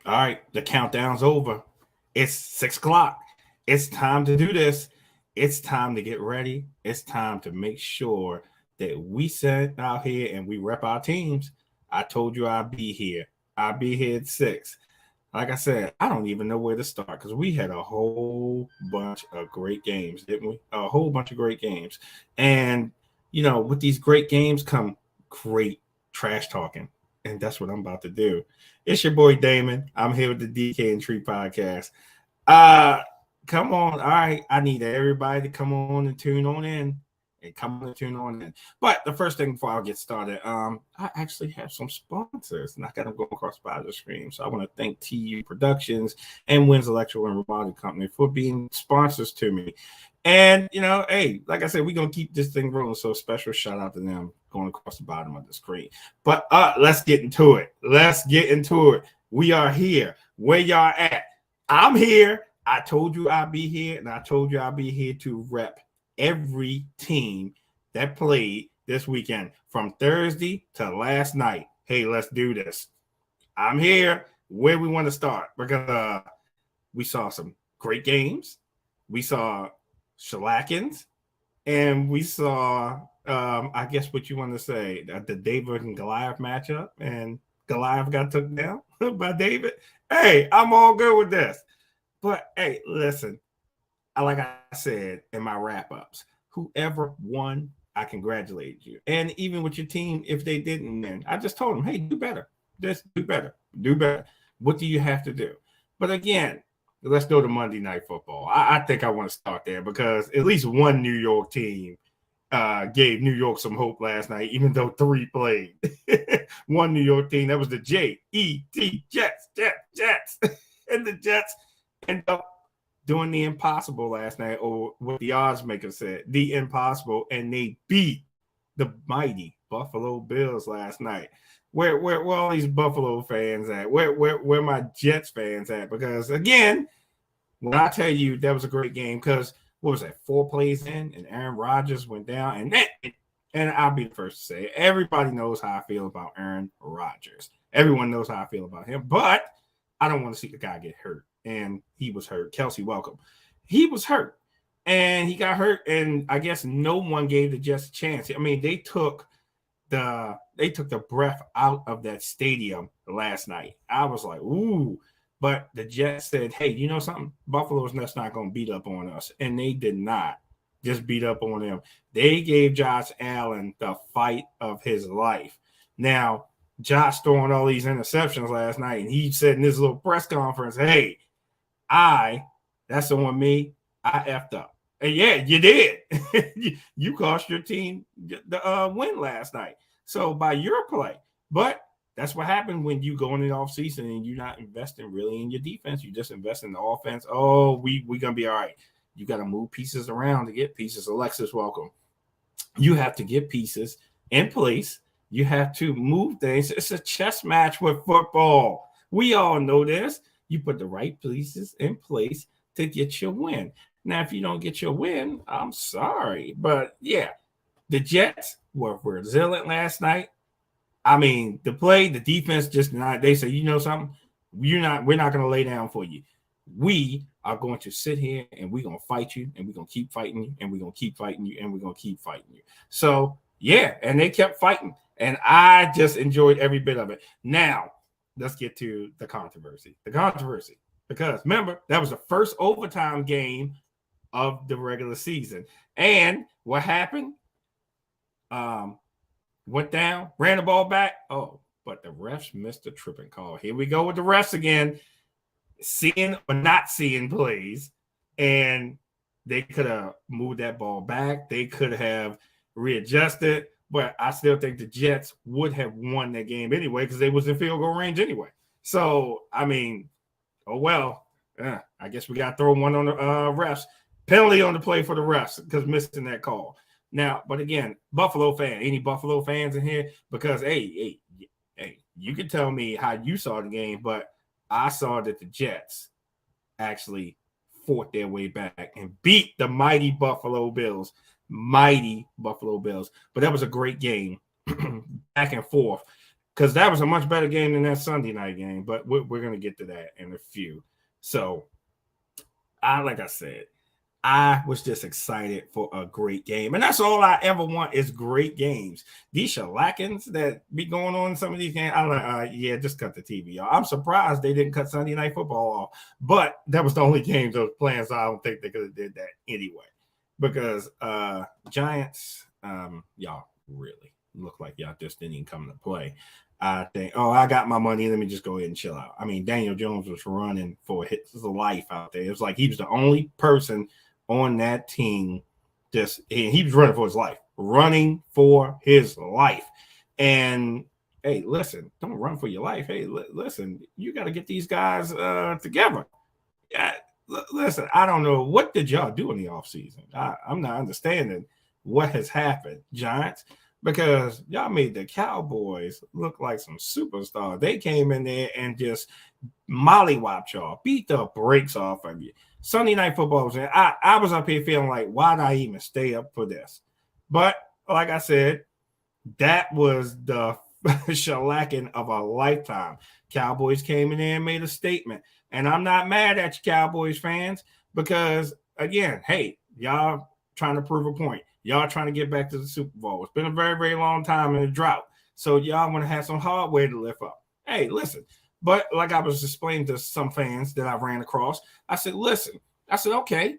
All right, the countdown's over. It's 6 o'clock. It's time to do this. It's time to get ready. It's time to make sure that we sit out here and we rep our teams. I told you I'd be here. I'll be here at 6. Like I said, I don't even know where to start because we had a whole bunch of great games, didn't we? A whole bunch of great games. And, with these great games come great trash talking. And that's what I'm about to do. It's your boy Damon. I'm here with the DK and Tree podcast. Uh Come on. All right. I need everybody to come on and tune on in. And come on and tune on in. But the first thing before I get started, I actually have some sponsors and I got them going across by the screen. So I want to thank TU Productions and Wins Electrical and Remodeling Company for being sponsors to me. And hey, like I said, we're gonna keep this thing rolling. So special shout out to them going across the bottom of the screen. But let's get into it. Let's get into it. We are here. Where y'all at? I'm here. I told you I'd be here, and I told you I'd be here to rep every team that played this weekend from Thursday to last night. Hey, let's do this. I'm here. Where we want to start because we saw some great games. We saw shellackins, and we saw, I guess what you want to say, the David and Goliath matchup, and Goliath got took down by David. Hey, I'm all good with this. But hey, listen, like I said in my wrap-ups, whoever won, I congratulate you. And even with your team, if they didn't win, I just told them, hey, do better. Just do better. Do better. What do you have to do? But again, let's go to Monday Night Football. I think I want to start there because at least one New York team gave New York some hope last night, even though 3 played. One New York team, that was the J-E-T, Jets. And the Jets end up doing the impossible last night, or what the odds maker said, the impossible, and they beat the mighty Buffalo Bills last night. Where all these Buffalo fans at? Where my Jets fans at? Because again, when I tell you that was a great game, because what was that, 4 plays in, and Aaron Rodgers went down, and I'll be the first to say, everybody knows how I feel about Aaron Rodgers. Everyone knows how I feel about him, but I don't want to see the guy get hurt. And he was hurt. Kelsey, welcome. He was hurt, and he got hurt, and I guess no one gave the Jets a chance. I mean, they took the breath out of that stadium last night. I was like, ooh. But the Jets said, hey, you know something? Buffalo's not going to beat up on us. And they did not just beat up on them. They gave Josh Allen the fight of his life. Now, Josh throwing all these interceptions last night, and he said in this little press conference, hey, that's on me. I effed up. And yeah, you did. You cost your team the win last night. So by your play. But that's what happened when you go in the offseason and you're not investing really in your defense. You just invest in the offense. Oh, we're going to be all right. You got to move pieces around to get pieces. Alexis, welcome. You have to get pieces in place. You have to move things. It's a chess match with football. We all know this. You put the right pieces in place to get your win. Now, if you don't get your win, I'm sorry. But yeah, the Jets were resilient last night. I mean, the defense just not, they say, you know something? We're not going to lay down for you. We are going to sit here and we're going to fight you, and we're going to keep fighting you, and we're going to keep fighting you, and we're going to keep fighting you. So yeah, and they kept fighting, and I just enjoyed every bit of it. Now, let's get to the controversy. Because remember, that was the first overtime game of the regular season. And what happened? Went down, ran the ball back. Oh, but the refs missed a tripping call. Here we go with the refs again, seeing or not seeing plays. And they could have moved that ball back. They could have readjusted. But I still think the Jets would have won that game anyway because they was in field goal range anyway. So, I mean, oh, well, I guess we got to throw one on the refs. Penalty on the play for the refs because missing that call. Now, but again, Buffalo fan, any Buffalo fans in here? Because, hey, you can tell me how you saw the game, but I saw that the Jets actually fought their way back and beat the mighty Buffalo Bills. But that was a great game, back and forth. because that was a much better game than that Sunday night game. But we're going to get to that in a few. So, like I said, I was just excited for a great game. And that's all I ever want is great games. These shellackings that be going on in some of these games, I'm like, yeah, just cut the TV off. I'm surprised they didn't cut Sunday Night Football off. But that was the only game they were playing, so I don't think they could have did that anyway. Because Giants, y'all really look like y'all just didn't even come to play. I think, I got my money. Let me just go ahead and chill out. I mean, Daniel Jones was running for his life out there. It was like he was the only person on that team. He was running for his life. And hey, listen, don't run for your life. Hey, listen, you got to get these guys together. Yeah, listen, I don't know what did y'all do in the offseason. I'm not understanding what has happened, Giants. Because y'all made the Cowboys look like some superstars. They came in there and just mollywopped y'all, beat the brakes off of you. Sunday Night Football was in. I was up here feeling like, why did I even stay up for this? But like I said, that was the shellacking of a lifetime. Cowboys came in there and made a statement. And I'm not mad at you, Cowboys fans, because, again, hey, y'all trying to prove a point. Y'all trying to get back to the Super Bowl. It's been a very, very long time in a drought. So y'all want to have some hardware to lift up. Hey, listen. But like I was explaining to some fans that I ran across, I said, listen. I said, okay,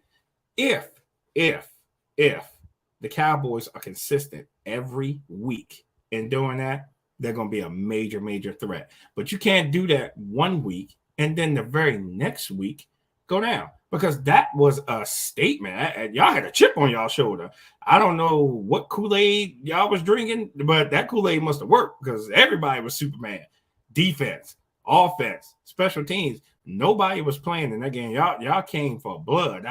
if the Cowboys are consistent every week in doing that, they're going to be a major, major threat. But you can't do that 1 week and then the very next week go down. Because that was a statement. Y'all had a chip on y'all shoulder. I don't know what Kool-Aid y'all was drinking, but that Kool-Aid must have worked because everybody was Superman. Defense, offense, special teams. Nobody was playing in that game. Y'all came for blood.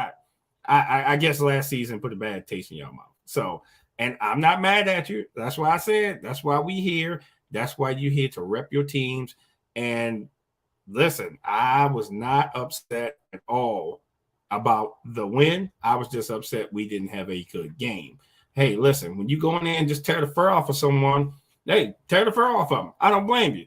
I guess last season put a bad taste in your mouth. So, and I'm not mad at you. That's why I said, that's why we here. That's why you here to rep your teams. And listen, I was not upset at all about the win. I was just upset we didn't have a good game. Hey, listen, when you go in there and just tear the fur off of someone, hey, tear the fur off of them. I don't blame you.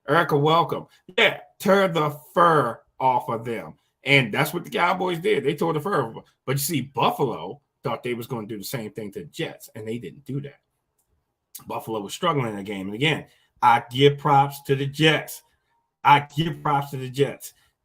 Erica, welcome. Yeah, tear the fur off of them. And that's what the Cowboys did. They tore the fur off. But you see, Buffalo thought they was going to do the same thing to the Jets, and they didn't do that. Buffalo was struggling in the game. And again, I give props to the Jets.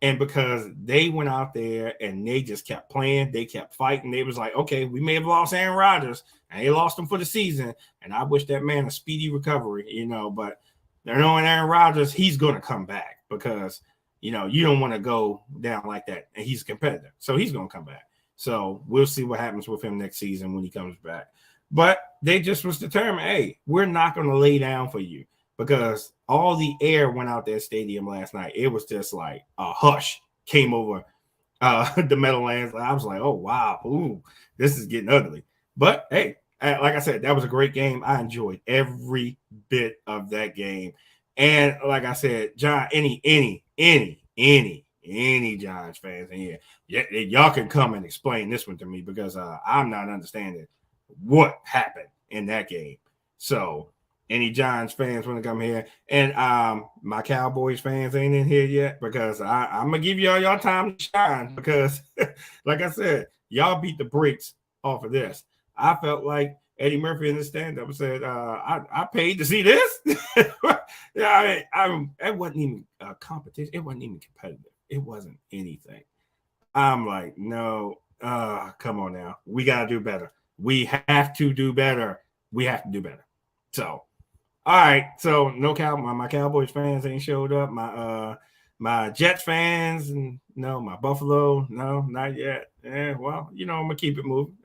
And because they went out there and they just kept playing, they kept fighting. They was like, okay, we may have lost Aaron Rodgers, and they lost him for the season. And I wish that man a speedy recovery, but they're knowing Aaron Rodgers, he's going to come back because, you don't want to go down like that. And he's a competitor. So he's going to come back. So we'll see what happens with him next season when he comes back. But they just was determined, hey, we're not going to lay down for you. Because all the air went out that stadium last night. It was just like a hush came over the Meadowlands. I was like, oh, wow. Ooh, this is getting ugly. But, hey, like I said, that was a great game. I enjoyed every bit of that game. And like I said, John, any Giants fans in here, y'all can come and explain this one to me because I'm not understanding what happened in that game. So, any Giants fans want to come here? And my Cowboys fans ain't in here yet because I'm going to give y'all time to shine because, like I said, y'all beat the brakes off of this. I felt like Eddie Murphy in the stand-up said, I paid to see this. Yeah, it wasn't even a competition. It wasn't even competitive. It wasn't anything. I'm like, no, come on now. We got to do better. We have to do better. So, all right, so no my Cowboys fans ain't showed up. My Jets fans, no, my Buffalo, no, not yet. Yeah, well, I'm gonna keep it moving.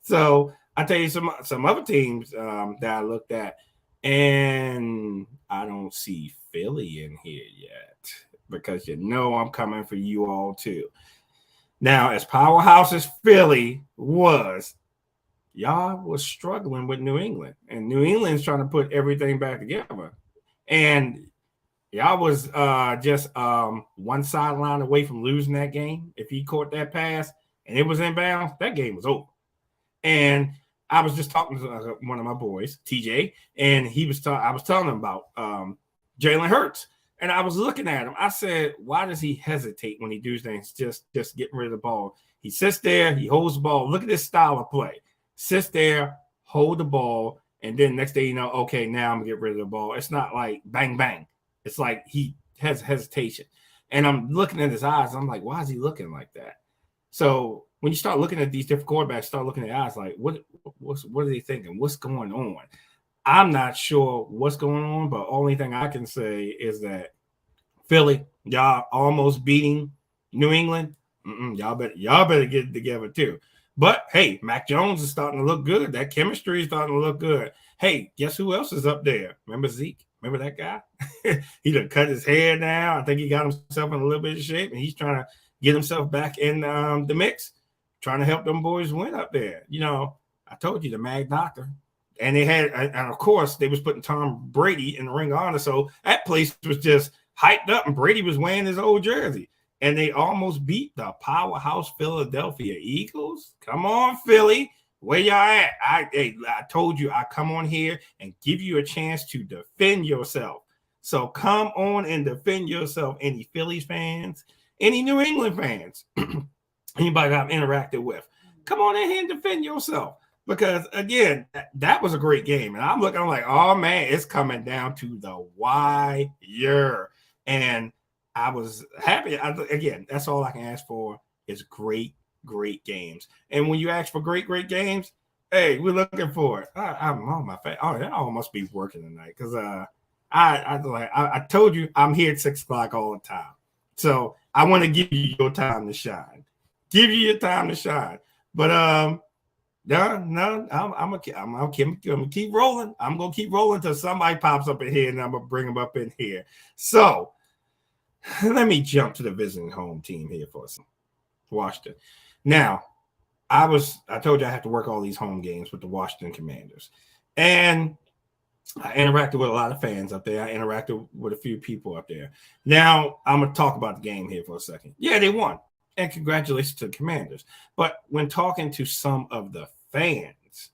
So I tell you some other teams that I looked at, and I don't see Philly in here yet because I'm coming for you all too. Now, as powerhouse as Philly was, y'all was struggling with New England, and New England's trying to put everything back together. And y'all was just one sideline away from losing that game. If he caught that pass and it was inbounds, that game was over. And I was just talking to one of my boys, TJ, and I was telling him about Jalen Hurts, and I was looking at him. I said, "Why does he hesitate when he does things? Just get rid of the ball. He sits there, he holds the ball. Look at this style of play. Sits there, hold the ball, and then next day, okay, now I'm gonna get rid of the ball. It's not like bang bang. It's like he has hesitation." And I'm looking at his eyes. I'm like, "Why is he looking like that?" So when you start looking at these different quarterbacks, start looking at eyes like, what are they thinking? What's going on? I'm not sure what's going on, but only thing I can say is that Philly, y'all almost beating New England. Y'all better get it together too. But hey, Mac Jones is starting to look good. That chemistry is starting to look good. Hey, guess who else is up there? Remember Zeke? Remember that guy? He done cut his hair now. I think he got himself in a little bit of shape, and he's trying to get himself back in the mix, trying to help them boys win up there. I told you the Mad Doctor. And and of course, they was putting Tom Brady in the Ring of Honor. So that place was just hyped up, and Brady was wearing his old jersey. And they almost beat the powerhouse Philadelphia Eagles. Come on, Philly. Where y'all at? I told you I come on here and give you a chance to defend yourself. So come on and defend yourself. Any Phillies fans, any New England fans, anybody I've interacted with, come on in here and defend yourself. Because again, that was a great game. And I'm like, oh man, it's coming down to the wire. And I was happy. Again, that's all I can ask for is great games. And when you ask for great games, hey, we're looking for it. I'm on my face. Oh, that almost be working tonight because I told you I'm here at 6 o'clock all the time. So I want to give you your time to shine. Give you your time to shine. But no, I'm gonna keep rolling. I'm gonna keep rolling until somebody pops up in here, and I'm gonna bring them up in here. So let me jump to the visiting home team here for a second. Washington. Now, I told you I have to work all these home games with the Washington Commanders. And I interacted with a lot of fans up there. I interacted with a few people up there. Now, I'm going to talk about the game here for a second. Yeah, they won. And congratulations to the Commanders. But when talking to some of the fans,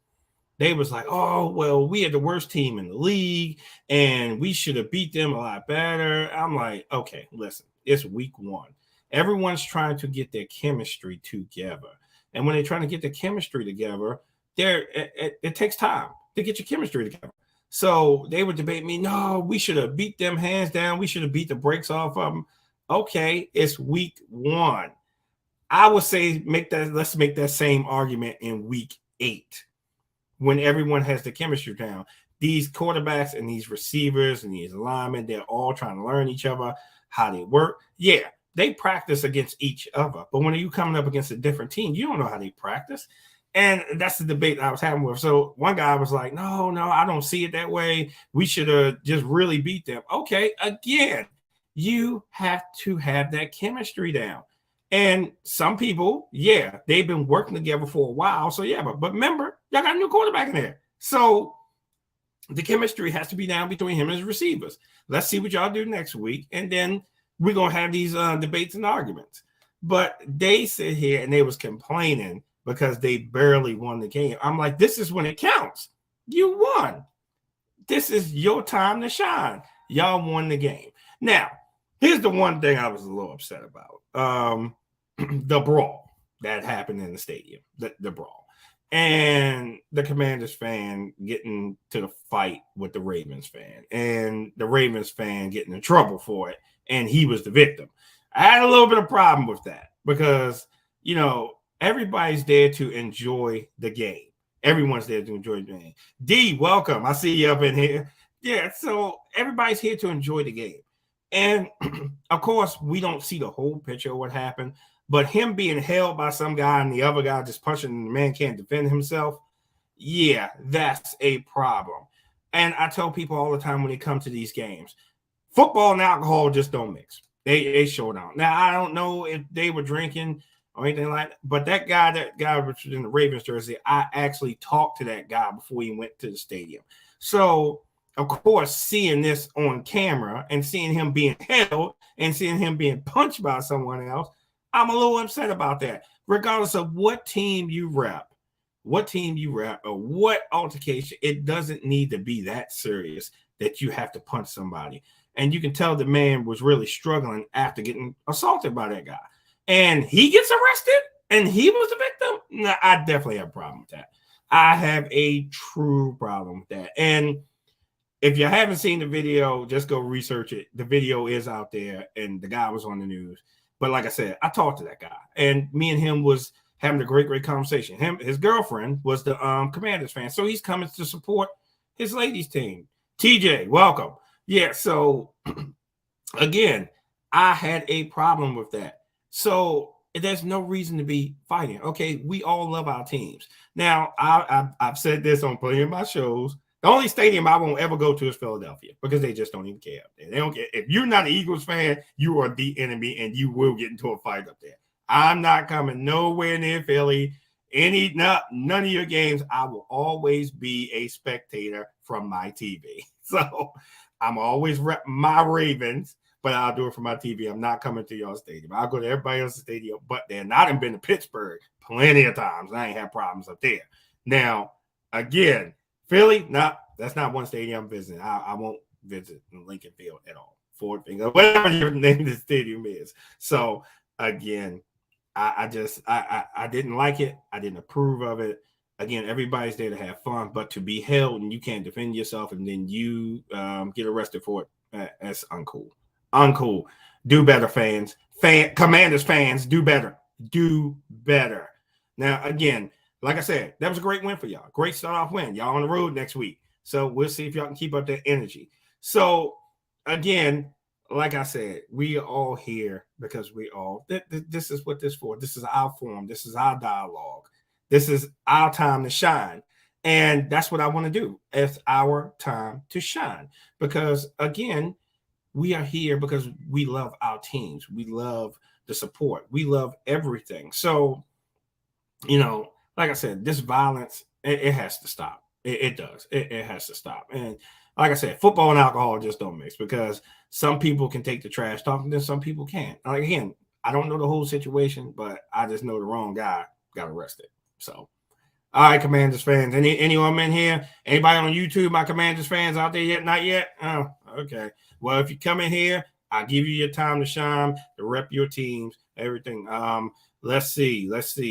they was like, oh, well, we had the worst team in the league, and we should have beat them a lot better. I'm like, okay, listen, it's week 1. Everyone's trying to get their chemistry together. And when they're trying to get the chemistry together, it takes time to get your chemistry together. So they would debate me, no, we should have beat them hands down. We should have beat the brakes off of them. Okay, it's week 1. I would say let's make that same argument in week 8 when everyone has the chemistry down. These quarterbacks and these receivers and these linemen, they're all trying to learn each other, how they work. Yeah, they practice against each other. But when you're coming up against a different team, you don't know how they practice. And that's the debate I was having with. So one guy was like, no, I don't see it that way. We should have just really beat them. Okay, again, you have to have that chemistry down. And some people, yeah, they've been working together for a while. So, yeah, but remember, y'all got a new quarterback in there. So the chemistry has to be down between him and his receivers. Let's see what y'all do next week. And then we're going to have these debates and arguments. But they sit here and they was complaining because they barely won the game. I'm like, this is when it counts. You won. This is your time to shine. Y'all won the game. Now, here's the one thing I was a little upset about. The brawl that happened in the stadium, the brawl. And the Commanders fan getting to the fight with the Ravens fan. And the Ravens fan getting in trouble for it. And he was the victim. I had a little bit of problem with that because, everybody's there to enjoy the game. Everyone's there to enjoy the game. D, welcome. I see you up in here. Yeah, so everybody's here to enjoy the game. And, of course, we don't see the whole picture of what happened. But him being held by some guy and the other guy just punching and the man can't defend himself, yeah, that's a problem. And I tell people all the time when it comes to these games, football and alcohol just don't mix. They sure don't. Now, I don't know if they were drinking or anything like that, but that guy was in the Ravens jersey, I actually talked to that guy before he went to the stadium. So, of course, seeing this on camera and seeing him being held and seeing him being punched by someone else, I'm a little upset about that. Regardless of what team you rep, what team you rep, or what altercation. It doesn't need to be that serious that you have to punch somebody. And you can tell the man was really struggling after getting assaulted by that guy. And he gets arrested and he was the victim. Nah, I definitely have a problem with that. I have a true problem with that. And if you haven't seen the video, just go research it. The video is out there and the guy was on the news. But like I said, I talked to that guy and me and him was having a great conversation. His girlfriend was the Commanders fan. So he's coming to support his ladies team. TJ, welcome. Yeah, so again, I had a problem with that. So there's no reason to be fighting. Okay, we all love our teams. Now, I've said this on plenty of my shows. The only stadium I won't ever go to is Philadelphia because they just don't even care up there. They don't care. If you're not an Eagles fan, you are the enemy and you will get into a fight up there. I'm not coming nowhere near Philly. None of your games. I will always be a spectator from my TV. So I'm always rep my Ravens, but I'll do it from my TV. I'm not coming to your stadium. I'll go to everybody else's stadium, but then I done been to Pittsburgh plenty of times. I ain't had problems up there. Now, again, Philly, that's not one stadium I'm visiting. I won't visit Lincoln Field at all. Ford Finger, whatever your name of the stadium is. So again, I didn't like it. I didn't approve of it. Again, everybody's there to have fun, but to be held and you can't defend yourself and then you get arrested for it, that's uncool. Uncool. Do better, fans. Commanders fans, do better. Do better. Now, again, like I said, that was a great win for y'all. Great start-off win. Y'all on the road next week. So we'll see if y'all can keep up that energy. So, again, like I said, we are all here because this is what this is for. This is our forum. This is our dialogue. This is our time to shine. And that's what I want to do. It's our time to shine. Because, again, we are here because we love our teams. We love the support. We love everything. So, like I said, this violence, it has to stop. It does. It has to stop. And like I said, football and alcohol just don't mix because some people can take the trash talk and then some people can't. Like, again, I don't know the whole situation, but I just know the wrong guy got arrested. So, all right, Commanders fans. Anyone in here? Anybody on YouTube, my Commanders fans out there yet? Not yet? Oh, okay. Well, if you come in here, I'll give you your time to shine, to rep your teams, everything. Let's see.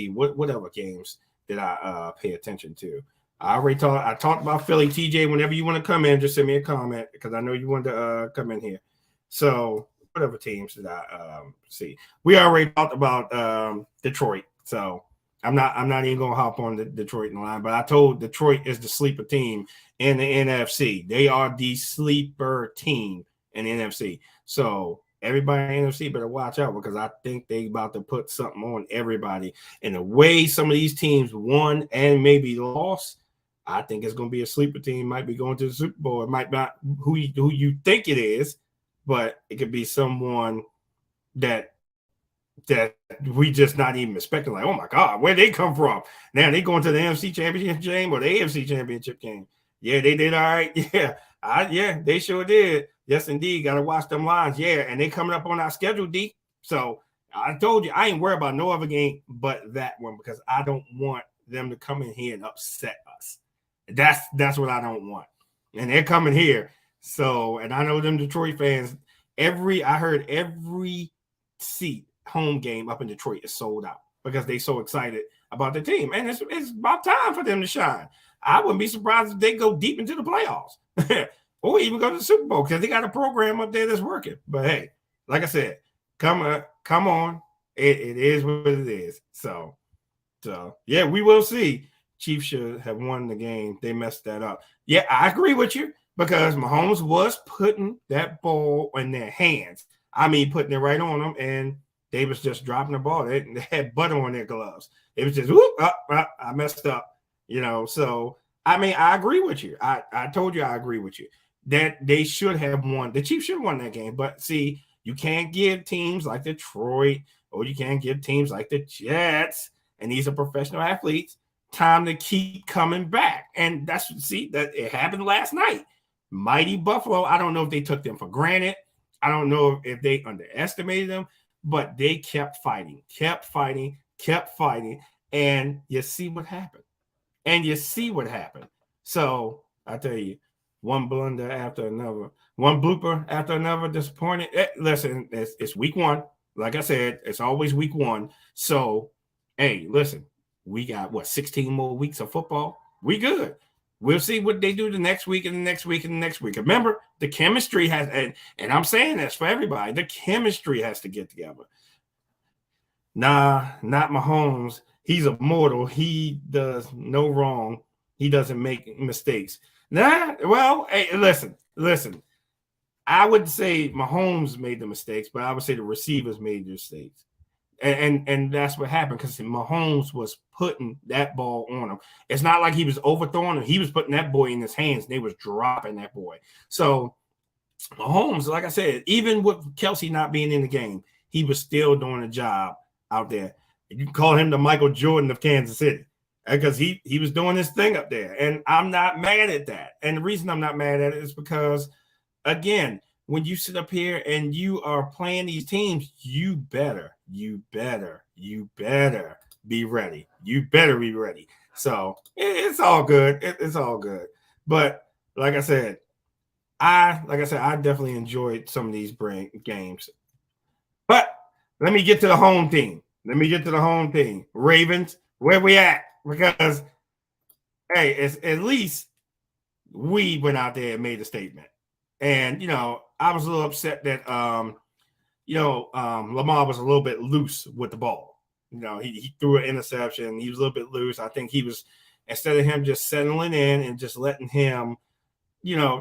What other games did I pay attention to? I talked about Philly. TJ, whenever you want to come in, just send me a comment because I know you wanted to come in here. So whatever teams did I see? We already talked about Detroit. So I'm not even gonna hop on the Detroit in the line, but I told Detroit is the sleeper team in the NFC. They are the sleeper team in the NFC. So everybody in the NFC better watch out because I think they about to put something on everybody. And the way some of these teams won and maybe lost, I think it's going to be a sleeper team. Might be going to the Super Bowl. It might not who you think it is, but it could be someone that we just not even expecting. Like, oh my God, where they come from? Now they going to the NFC Championship game or the AFC Championship game? Yeah, they did all right. Yeah, they sure did. Yes, indeed. Got to watch them lines. Yeah, and they coming up on our schedule, D. So I told you I ain't worried about no other game but that one because I don't want them to come in here and upset us. That's what I don't want. And they're coming here. So, and I know them Detroit fans, I heard every seat home game up in Detroit is sold out because they so excited about the team. And it's about time for them to shine. I wouldn't be surprised if they go deep into the playoffs or even go to the Super Bowl because they got a program up there that's working. But hey, like I said, come on. It is what it is. So yeah, we will see. Chiefs should have won the game. They messed that up. Yeah, I agree with you because Mahomes was putting that ball in their hands. I mean, putting it right on them, and they was just dropping the ball. They had butter on their gloves. It was just, I messed up, So, I mean, I agree with you. I told you I agree with you that they should have won. The Chiefs should have won that game. But, see, you can't give teams like Detroit or you can't give teams like the Jets, and these are professional athletes, time to keep coming back. And that it happened last night. Mighty Buffalo, I don't know if they took them for granted. I don't know if they underestimated them, but they kept fighting. And you see what happened. and you see what happened. So I tell you, one blunder after another, one blooper after another, disappointed. Listen, it's week one. Like I said, it's always week one. So, hey, listen, we got what 16 more weeks of football. We good. We'll see what they do the next week and the next week and the next week. Remember, the chemistry has, and I'm saying this for everybody, the chemistry has to get together. Nah, not Mahomes. He's immortal. He does no wrong. He doesn't make mistakes. Nah, well, hey, listen. I would say Mahomes made the mistakes, but I would say the receivers made the mistakes. And that's what happened because Mahomes was putting that ball on him. It's not like he was overthrowing him. He was putting that boy in his hands. They was dropping that boy. So Mahomes, like I said, even with Kelsey not being in the game, he was still doing a job out there. You can call him the Michael Jordan of Kansas City because he was doing his thing up there. And I'm not mad at that. And the reason I'm not mad at it is because, again, when you sit up here and you are playing these teams, you better be ready. You better be ready. So it's all good. It's all good. But like I said, I definitely enjoyed some of these games. But let me get to the home team. Ravens, where we at? Because hey, it's at least we went out there and made a statement. And I was a little upset that Lamar was a little bit loose with the ball. He threw an interception. He was a little bit loose. I think he was, instead of him just settling in and just letting him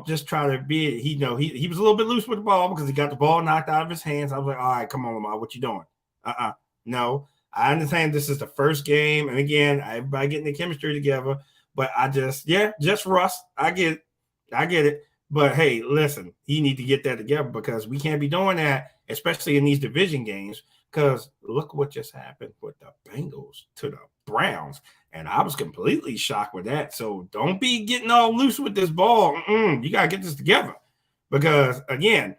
just try to be, he was a little bit loose with the ball because he got the ball knocked out of his hands. I was like, all right, come on, Lamar, what you doing? No, I understand this is the first game, and again, everybody getting the chemistry together, but just Russ. I get it. But hey, listen, he need to get that together because we can't be doing that, especially in these division games. Because look what just happened with the Bengals to the Browns. And I was completely shocked with that. So don't be getting all loose with this ball. You got to get this together. Because, again,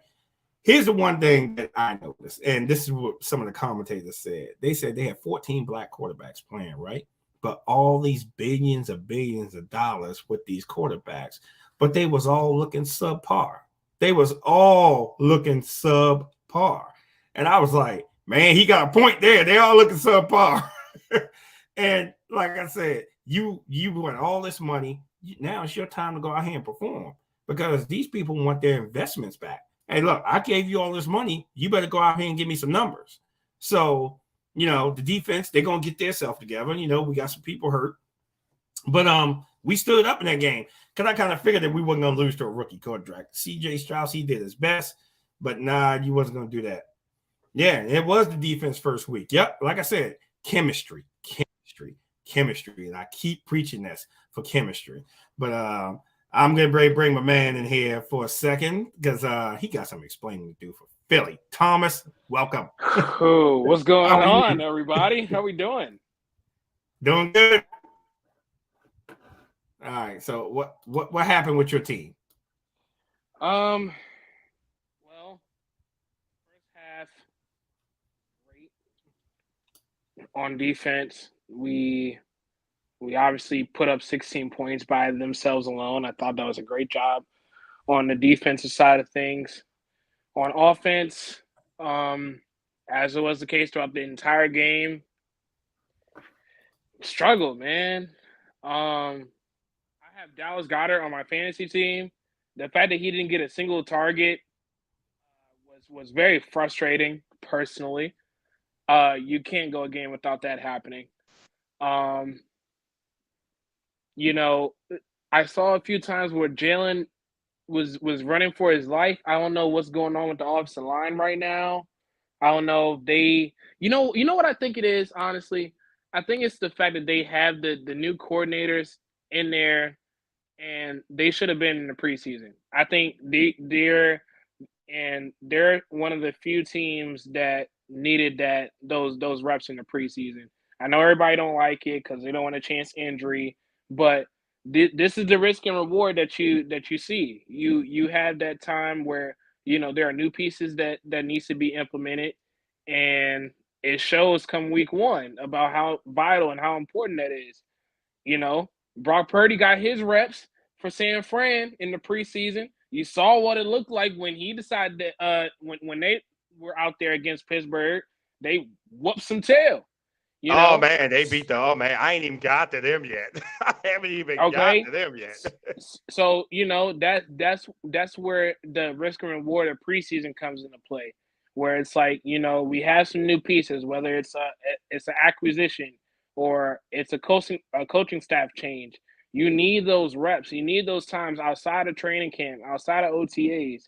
here's the one thing that I noticed. And this is what some of the commentators said. They said they had 14 black quarterbacks playing, right? But all these billions of dollars with these quarterbacks. But they was all looking subpar. And I was like, man, he got a point there. They all looking subpar. And like I said, you won all this money. Now it's your time to go out here and perform because these people want their investments back. Hey, look, I gave you all this money. You better go out here and give me some numbers. So, the defense, they're going to get themselves together. We got some people hurt. But we stood up in that game because I kind of figured that we wasn't going to lose to a rookie quarterback. CJ Strauss, he did his best, but nah, you wasn't going to do that. Yeah, it was the defense first week. Yep, like I said, chemistry. And I keep preaching this for chemistry. But I'm going to bring my man in here for a second because he got some explaining to do for Philly. Thomas, welcome. Oh, what's going on, everybody? How we doing? Doing good. All right. So what happened with your team? Well, first half great on defense. We obviously put up 16 points by themselves alone. I thought that was a great job on the defensive side of things. On offense, as it was the case throughout the entire game, struggled, man. I have Dallas Goedert on my fantasy team. The fact that he didn't get a single target was very frustrating, personally. You can't go a game without that happening. I saw a few times where Jalen was running for his life. I don't know what's going on with the offensive line right now. I don't know if they, what I think it is, honestly. I think it's the fact that they have the new coordinators in there, and they should have been in the preseason. I think they're one of the few teams that needed those reps in the preseason. I know everybody don't like it because they don't want to chance injury, but this is the risk and reward that you see. You have that time where there are new pieces that needs to be implemented, and it shows come week one about how vital and how important that is. Brock Purdy got his reps for San Fran in the preseason. You saw what it looked like when he decided that when they were out there against Pittsburgh, they whooped some tail. You Oh know, man, they beat the. Oh man, I ain't even got to them yet. I haven't even got okay. to them yet. So that's where the risk and reward of preseason comes into play, where it's like we have some new pieces, whether it's an acquisition or it's a coaching staff change. You need those reps. You need those times outside of training camp, outside of OTAs,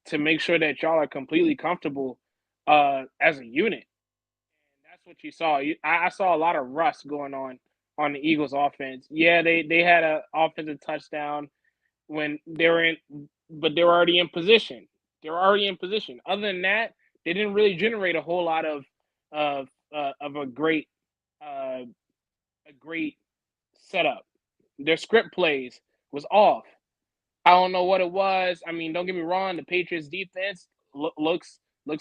to make sure that y'all are completely comfortable as a unit. And that's what you saw. I saw a lot of rust going on the Eagles offense. Yeah, they had an offensive touchdown when they were in, but they were already in position. They were already in position. Other than that, they didn't really generate a whole lot of a great setup. Their script plays was off. I don't know what it was. I mean, don't get me wrong. The Patriots defense looks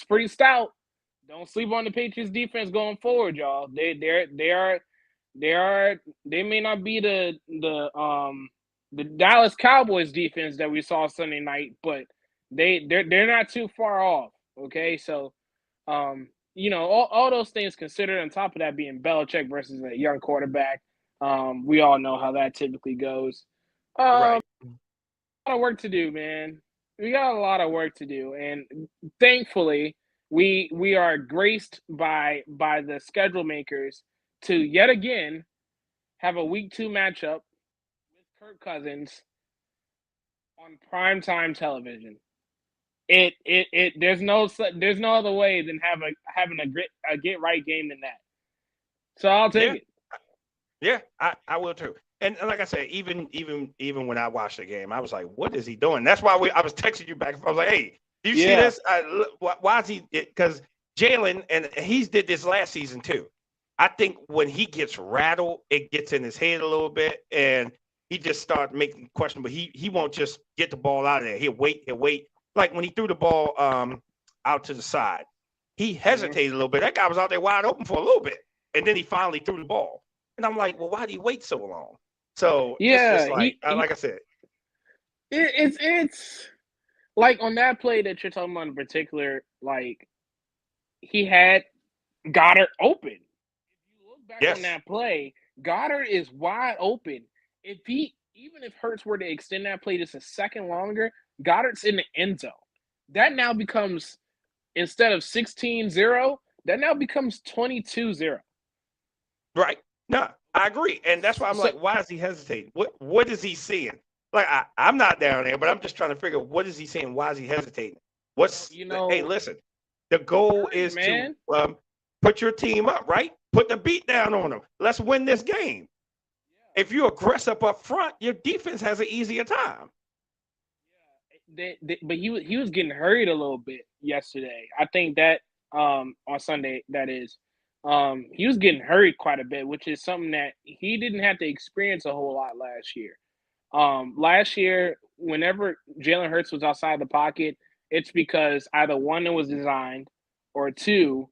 pretty stout. Don't sleep on the Patriots defense going forward, y'all. They may not be the Dallas Cowboys defense that we saw Sunday night, but they're not too far off. Okay, so all those things considered, on top of that being Belichick versus a young quarterback, we all know how that typically goes. Right. A lot of work to do, man. We got a lot of work to do, and thankfully, we are graced by the schedule makers to yet again have a week 2 matchup with Kirk Cousins on primetime television. There's no other way than having a get right game than that. So I'll take Yeah. it. Yeah, I will too. And like I said, even when I watched the game, I was like, "What is he doing?" That's why I was texting you back. I was like, "Hey, do you see Yeah. this? Why is he?" Because Jalen, and he's did this last season too. I think when he gets rattled, it gets in his head a little bit, and he just starts making questions. But he won't just get the ball out of there. He'll wait. Like when he threw the ball out to the side, he hesitated a little bit. That guy was out there wide open for a little bit, and then he finally threw the ball. And I'm like, well, why do you wait so long? So it's Yeah, just like I said. it's like on that play that you're talking about in particular, like he had Goddard open. If you look back on Yes. that play, Goddard is wide open. Even if Hurts were to extend that play just a second longer, Goddard's in the end zone. That now becomes, instead of 16-0, that now becomes 22-0. Right. No, I agree. And that's why I'm So like, why is he hesitating? What is he seeing? Like I'm not down there, but I'm just trying to figure what is he saying? Why is he hesitating? Hey, listen, the goal Hurry, is man. to put your team up, right? Put the beat down on them. Let's win this game. If you're aggressive up front, your defense has an easier time. But he was getting hurried a little bit yesterday. I think that on Sunday, that is, he was getting hurried quite a bit, which is something that he didn't have to experience a whole lot last year. Last year, whenever Jalen Hurts was outside the pocket, it's because either one, it was designed, or two,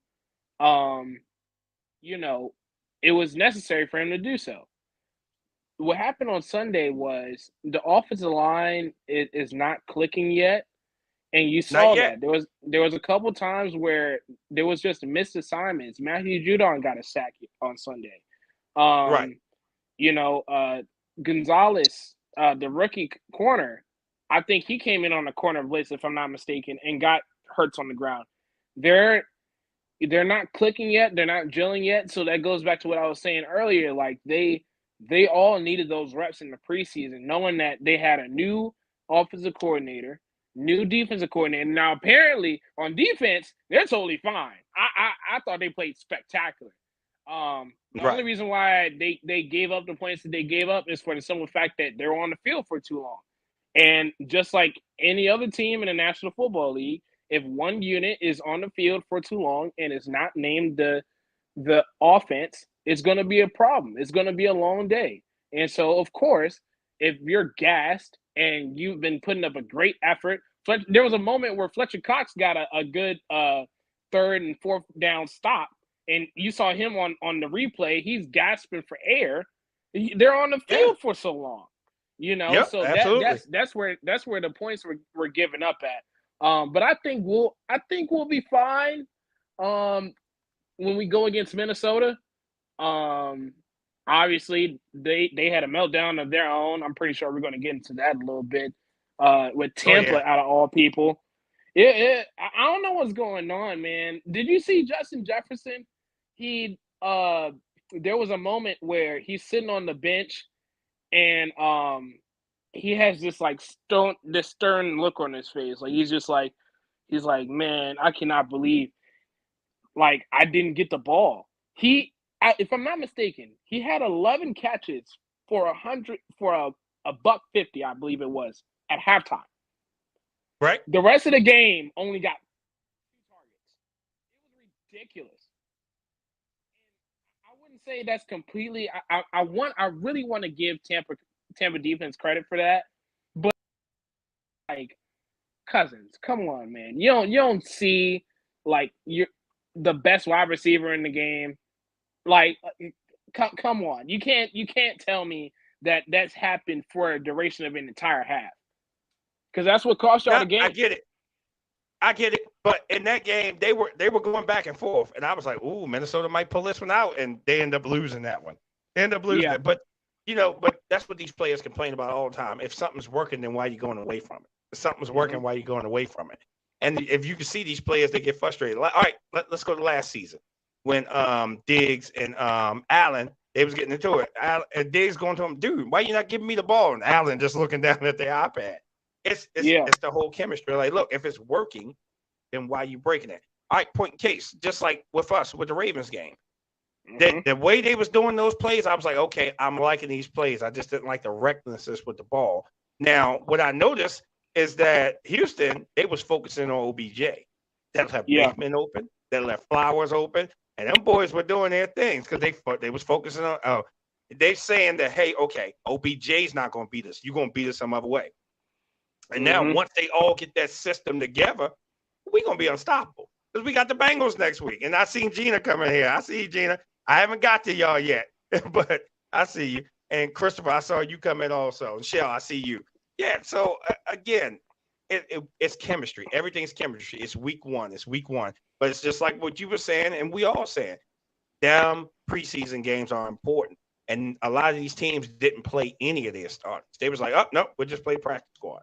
um, it was necessary for him to do so. What happened on Sunday was the offensive line is not clicking yet, and you Not saw yet. that there was a couple times where there was just missed assignments. Matthew Judon got a sack on Sunday. Right. Gonzalez, the rookie corner, I think he came in on a corner blitz, if I'm not mistaken, and got Hurts on the ground. They're not clicking yet. They're not gelling yet. So that goes back to what I was saying earlier. Like they all needed those reps in the preseason, knowing that they had a new offensive coordinator, new defensive coordinator. Now apparently on defense, they're totally fine. I thought they played spectacular. The only Right. reason why they gave up the points that they gave up is for the simple fact that they're on the field for too long. And just like any other team in the National Football League, if one unit is on the field for too long and is not named the offense, it's going to be a problem. It's going to be a long day. And so, of course, if you're gassed and you've been putting up a great effort, there was a moment where Fletcher Cox got a good third and fourth down stop, and you saw him on the replay. He's gasping for air, They're on the Yeah. field for so long, Yep, So absolutely. that's where the points were given up at. But I think we'll be fine. When we go against Minnesota, um, obviously they had a meltdown of their own. I'm pretty sure we're going to get into that a little bit. With Oh Tampa yeah. out of all people, I don't know what's going on, man. Did you see Justin Jefferson? He there was a moment where he's sitting on the bench and he has this like stern look on his face. Like he's like, man, I cannot believe like I didn't get the ball. If I'm not mistaken, he had 11 catches for 100 for a buck 50, I believe it was at halftime. Right. The rest of the game only got 2 targets. It was ridiculous. I wouldn't say that's completely. I really want to give Tampa defense credit for that, but like Cousins, come on, man. You don't see like you're the best wide receiver in the game. Like, come on, you can't tell me that that's happened for a duration of an entire half, because that's what cost y'all No, the game. I get it. But in that game, they were going back and forth, and I was like, "Ooh, Minnesota might pull this one out," and they end up losing that one. They end up losing Yeah. it. But but that's what these players complain about all the time. If something's working, then why are you going away from it? If something's working, why are you going away from it? And if you can see these players, they get frustrated. Like, all right, let's go to last season when Diggs and Allen, they was getting into it. And Diggs going to him, dude, why you not giving me the ball? And Allen just looking down at their iPad. It's the whole chemistry. Like, look, if it's working, then why are you breaking it? All right, point in case, just like with us with the Ravens game. The way they was doing those plays, I was like, okay, I'm liking these plays. I just didn't like the recklessness with the ball. Now, what I noticed is that Houston, they was focusing on OBJ. That left Bateman open. That left Flowers open. And them boys were doing their things because they was focusing on they saying that, hey, okay, OBJ's not going to beat us. You're going to beat us some other way. And now once they all get that system together, we're going to be unstoppable because we got the Bengals next week. And I seen Gina coming here. I see you, Gina. I haven't got to y'all yet, but I see you. And Christopher, I saw you come in also. And Shell, I see you. Yeah, so again, it's chemistry. Everything's chemistry. It's week one. But it's just like what you were saying, and we all saying, damn preseason games are important. And a lot of these teams didn't play any of their starters. They was like, oh, no, we'll just play practice squad.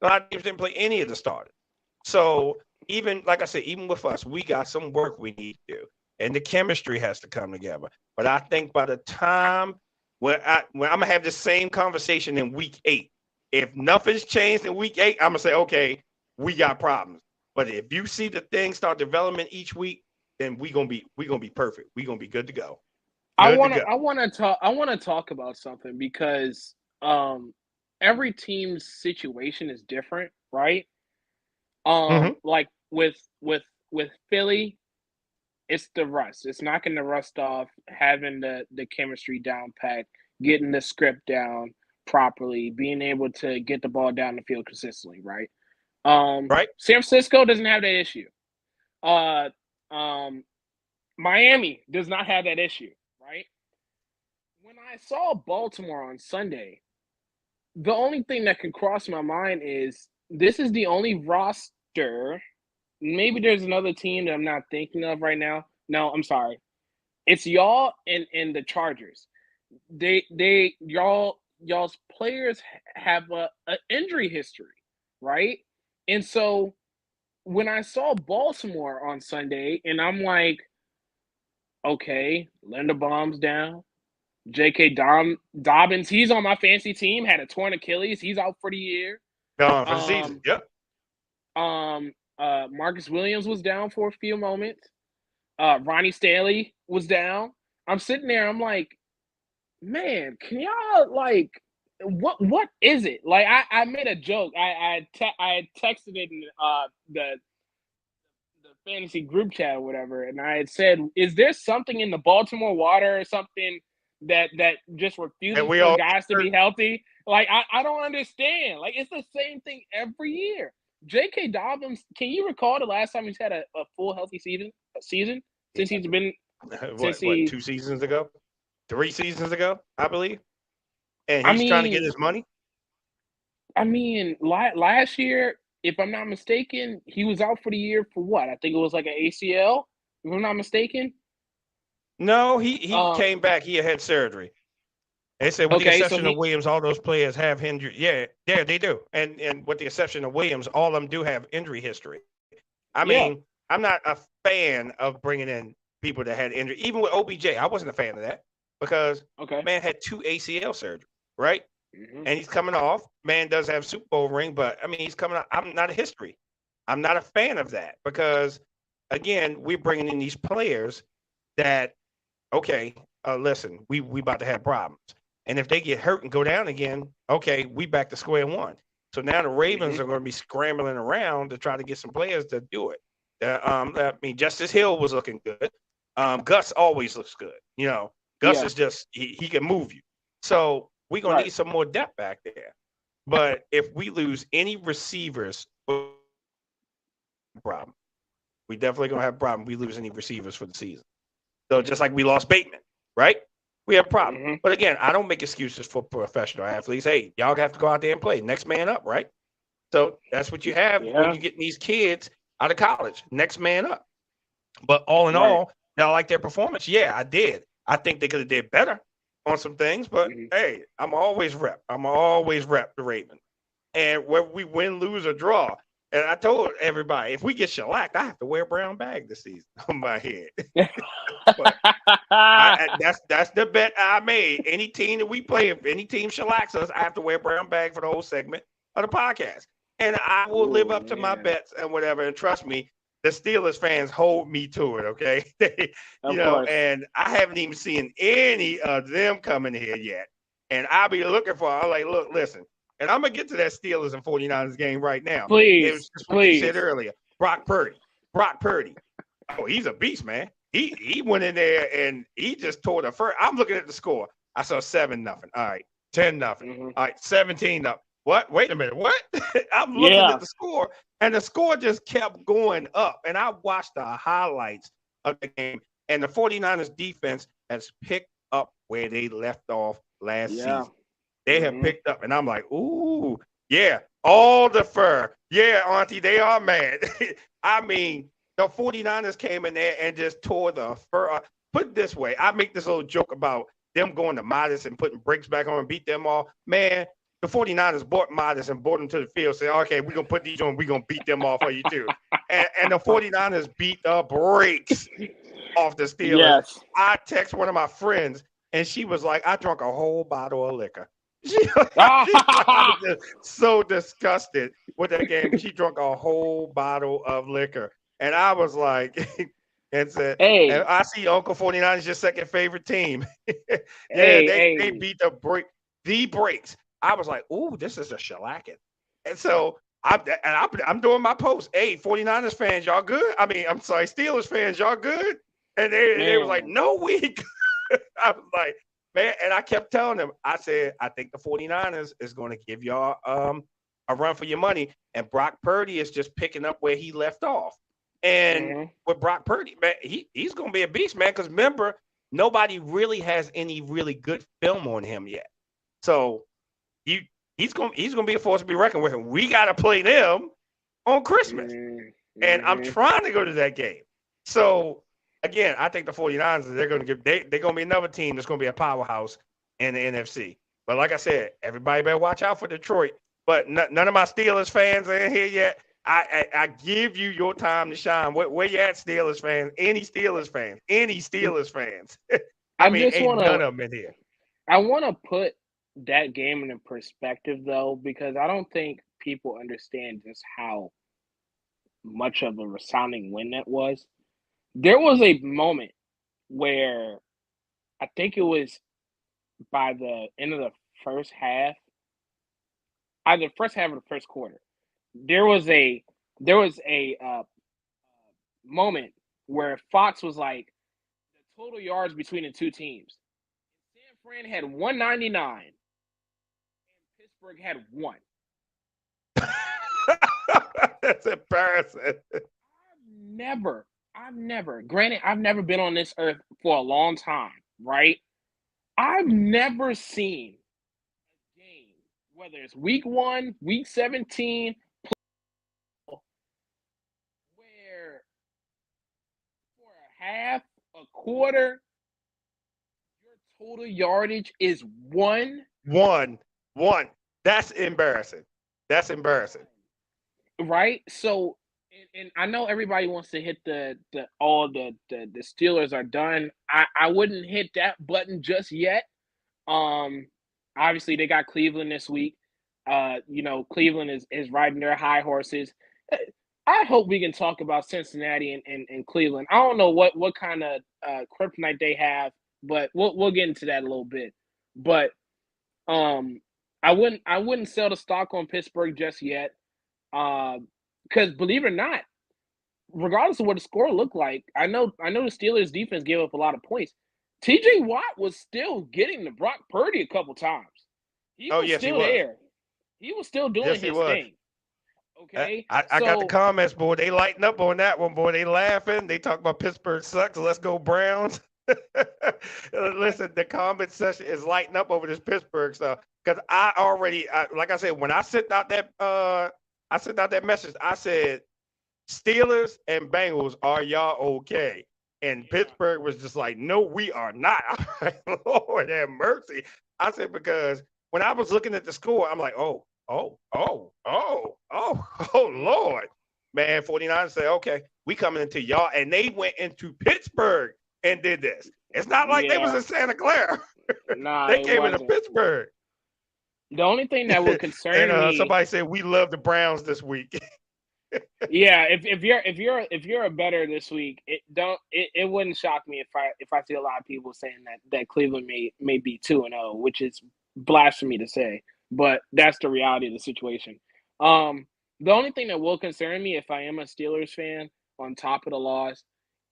A lot of teams didn't play any of the starters. So even, like I said, even with us, we got some work we need to do. And the chemistry has to come together. But I think by the time when I'm going to have the same conversation in week 8, if nothing's changed in week 8, I'm going to say, okay, we got problems. But if you see the things start developing each week, then we're gonna be perfect. We're gonna be good to go. I want to talk about something because every team's situation is different, right? Like with Philly, it's the rust. It's knocking the rust off, having the chemistry down pat, getting the script down properly, being able to get the ball down the field consistently, right? Right. San Francisco doesn't have that issue. Miami does not have that issue, right? When I saw Baltimore on Sunday, the only thing that could cross my mind is this is the only roster. Maybe there's another team that I'm not thinking of right now. No, I'm sorry. It's y'all and the Chargers. Y'all's players have a injury history, right? And so when I saw Baltimore on Sunday, and I'm like, okay, Linderbaum's down. J.K. Dobbins, he's on my fantasy team, had a torn Achilles. He's out for the year. Gone for the season. Yep. Marcus Williams was down for a few moments. Ronnie Stanley was down. I'm sitting there, I'm like, man, can y'all like what is it? Like I made a joke. I texted it in the fantasy group chat or whatever, and I had said, is there something in the Baltimore water or something that just refuses for guys to be healthy? Like I don't understand. Like it's the same thing every year. J.K. Dobbins, can you recall the last time he's had a full healthy season since he's been 2 seasons ago? 3 seasons ago, I believe. and I he's trying to get mean, his money. last year, if I'm not mistaken, he was out for the year for what? I think it was like an ACL, if I'm not mistaken. No, he Uh, came back. He had surgery. They said, with the okay, so exception of Williams, all those players have injury. Yeah, they do. And with the exception of Williams, all of them do have injury history. I yeah, mean, I'm not a fan of bringing in people that had injury. Even with OBJ, I wasn't a fan of that because okay. man had 2 ACL surgery, right? Hmm. And he's coming off. Man does have Super Bowl ring, but I mean, he's coming out. I'm not a history. I'm not a fan of that because, again, we're bringing in these players that, okay, listen, we about to have problems. And if they get hurt and go down again, okay, we back to square one. So now the Ravens are going to be scrambling around to try to get some players to do it. I mean, Justice Hill was looking good. Gus always looks good. You know, Gus Yeah, is just he can move you. So we're gonna right. need some more depth back there. But if we lose any receivers, problem. We definitely gonna have a problem. We lose any receivers for the season. So just like we lost Bateman, right? We have a problem. Hmm. But again, I don't make excuses for professional athletes. Hey, y'all have to go out there and play. Next man up, right? So that's what you have when Yeah, you get these kids out of college. Next man up. But all in right. all, did I like their performance? Yeah, I did. I think they could have did better on some things, but Hmm. hey, I'm always rep. I'm always rep the Ravens. And whether we win, lose, or draw. And I told everybody, if we get shellacked, I have to wear a brown bag this season on my head. But that's the bet I made. Any team that we play, if any team shellacks us, I have to wear a brown bag for the whole segment of the podcast. And I will live Oh up to my man, bets and whatever. And trust me, the Steelers fans hold me to it. Okay, of course. and I haven't even seen any of them coming here yet. And I'll be looking for. I'm like, look, listen, and I'm gonna get to that Steelers and 49ers game right now. It was Please, just what you said please. earlier. Brock Purdy. Brock Purdy. Oh, he's a beast, man. He went in there and he just tore the first. I'm looking at the score. I saw 7-0. All right, 10-0. Hmm. All right, 17-0. What? Wait a minute. What? I'm looking Yeah. at the score, and the score just kept going up. And I watched the highlights of the game, and the 49ers defense has picked up where they left off last Yeah. season. They have picked up, and I'm like, ooh, yeah, all the fur. Yeah, Auntie, they are mad. I mean, the 49ers came in there and just tore the fur. Put it this way, I make this little joke about them going to Modest and putting brakes back on and beat them all. Man, the 49ers bought Modest and brought them to the field, saying, okay, we're going to put these on, we're going to beat them all for you too. And the 49ers beat the brakes off the Steelers. Yes. I text one of my friends, and she was like, I drank a whole bottle of liquor. She was just so disgusted with that game. She drank a whole bottle of liquor. And I was like, and said, Hey, and I see Uncle 49 is your second favorite team. Yeah, they hey. beat the brakes. I was like, ooh, this is a shellacking. And so I'm doing my post. Hey, 49ers fans, y'all good? I mean, I'm sorry, Steelers fans, y'all good? And they was like, Man. no, we good. I was like, man, and I kept telling them, I said, I think the 49ers is going to give y'all a run for your money. And Brock Purdy is just picking up where he left off. And with Brock Purdy, man, he's going to be a beast, man, because remember, nobody really has any really good film on him yet. So he's going to be a force to be reckoned with. And we got to play them on Christmas. And I'm trying to go to that game. So, again, I think the 49ers, they're going to be another team that's going to be a powerhouse in the NFC. But like I said, everybody better watch out for Detroit. But none of my Steelers fans are in here yet. I give you your time to shine. Where you at, Steelers fans? Any Steelers fans? I mean, ain't none of them in here. I want to put that game into perspective, though, because I don't think people understand just how much of a resounding win that was. There was a moment where I think it was by the end of the first half, either the first half or the first quarter. There was a moment where Fox was like the total yards between the two teams. San Fran had 199, and Pittsburgh had 1. That's embarrassing. Granted, I've never been on this earth for a long time, right? I've never seen whether it's week 1, week 17, where for a half, a quarter, your total yardage is 1. One. That's embarrassing. That's embarrassing. Right? So, and I know everybody wants to hit all the Steelers are done. I wouldn't hit that button just yet. Obviously they got Cleveland this week. Cleveland is riding their high horses. I hope we can talk about Cincinnati and Cleveland. I don't know what kind of kryptonite they have, but we'll get into that a little bit. But I wouldn't sell the stock on Pittsburgh just yet. Because believe it or not, regardless of what the score looked like, I know the Steelers defense gave up a lot of points. TJ Watt was still getting to Brock Purdy a couple times. He was still there. He was still doing his thing. Okay. I got the comments, boy. They lighting up on that one, boy. They laughing. They talk about Pittsburgh sucks. Let's go Browns. Listen, the comment section is lighting up over this Pittsburgh stuff. Because like I said, when I sent out that message, I said, Steelers and Bengals, are y'all okay? And Pittsburgh was just like, no, we are not. I'm like, Lord have mercy. I said, because when I was looking at the score, I'm like, oh, Lord. Man, 49 said, okay, we coming into y'all. And they went into Pittsburgh and did this. It's not like they was in Santa Clara. Nah, they came into Pittsburgh. The only thing that would concern me. Somebody said we love the Browns this week. Yeah, if you're a better this week, it wouldn't shock me if I see a lot of people saying that Cleveland may be 2-0, which is blasphemy to say, but that's the reality of the situation. The only thing that will concern me if I am a Steelers fan, on top of the loss,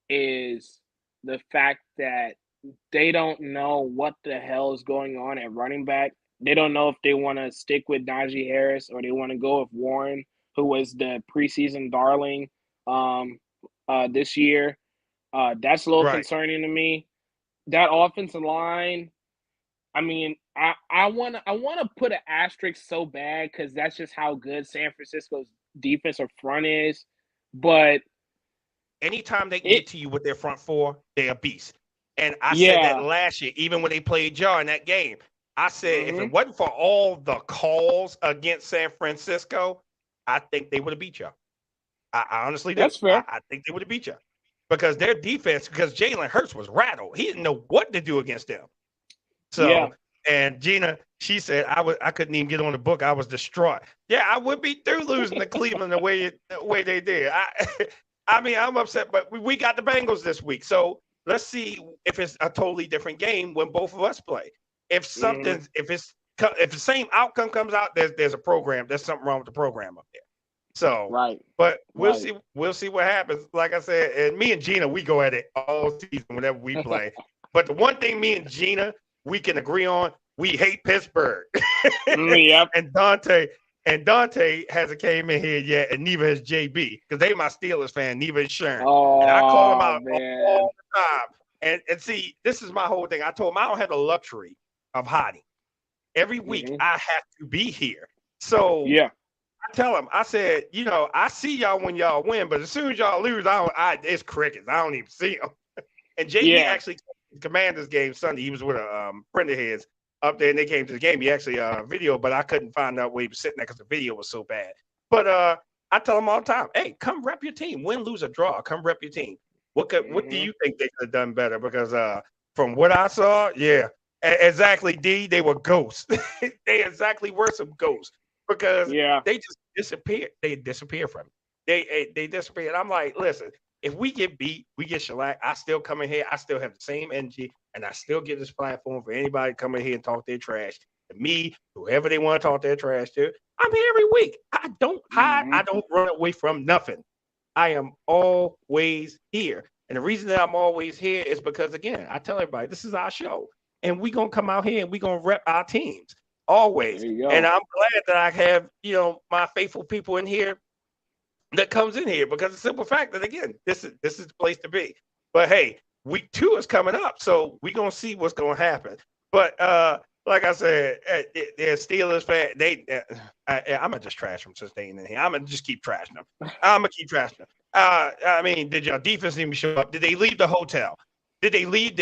is the fact that they don't know what the hell is going on at running back. They don't know if they want to stick with Najee Harris or they want to go with Warren, who was the preseason darling this year. That's a little concerning to me. That offensive line, I mean, I want to put an asterisk so bad because that's just how good San Francisco's defensive front is. But anytime they get to you with their front four, they're a beast. And I said that last year, even when they played y'all in that game. I said if it wasn't for all the calls against San Francisco, I think they would have beat y'all. I honestly do. That's fair. I think they would have beat y'all. Because their defense, because Jalen Hurts was rattled. He didn't know what to do against them. So, and Gina, she said, I couldn't even get on the book. I was distraught. Yeah, I would be through losing to Cleveland the way they did. I mean, I'm upset, but we got the Bengals this week. So let's see if it's a totally different game when both of us play. If if the same outcome comes out, there's a program. There's something wrong with the program up there. So, but we'll see. We'll see what happens. Like I said, and me and Gina, we go at it all season whenever we play. But the one thing me and Gina, we can agree on, we hate Pittsburgh. Yep. And Dante hasn't came in here yet, and neither has JB, because they my Steelers fan, neither is Sharon. Oh, and I call them out man. all the time. And see, this is my whole thing. I told them I don't have the luxury of hiding. Every week I have to be here. So I tell them, I said, I see y'all when y'all win, but as soon as y'all lose, it's crickets. I don't even see them. And JB actually Commanders game Sunday. He was with a friend of his up there, and they came to the game. He actually video, but I couldn't find out where he was sitting there because the video was so bad. But I tell them all the time, hey, come rep your team. Win, lose, or draw. Come rep your team. What do you think they could have done better? Because from what I saw, exactly, D, they were ghosts. They exactly were some ghosts because they just disappeared. They disappeared from me. They disappeared. I'm like, listen, if we get beat, we get shellacked, I still come in here. I still have the same energy, and I still get this platform for anybody to come in here and talk their trash to me, whoever they want to talk their trash to. I'm here every week. I don't hide. I don't run away from nothing. I am always here. And the reason that I'm always here is because, again, I tell everybody, this is our show. And we're going to come out here and we're going to rep our teams always. And I'm glad that I have, my faithful people in here that comes in here because the simple fact that, again, this is the place to be. But, hey, week 2 is coming up. So we're going to see what's going to happen. But like I said, they're Steelers fan. I'm gonna just trash them since they ain't in here. I'm gonna just keep trashing them. I'm gonna keep trashing them. I mean, did your defense even show up? Did they leave the hotel? Did they leave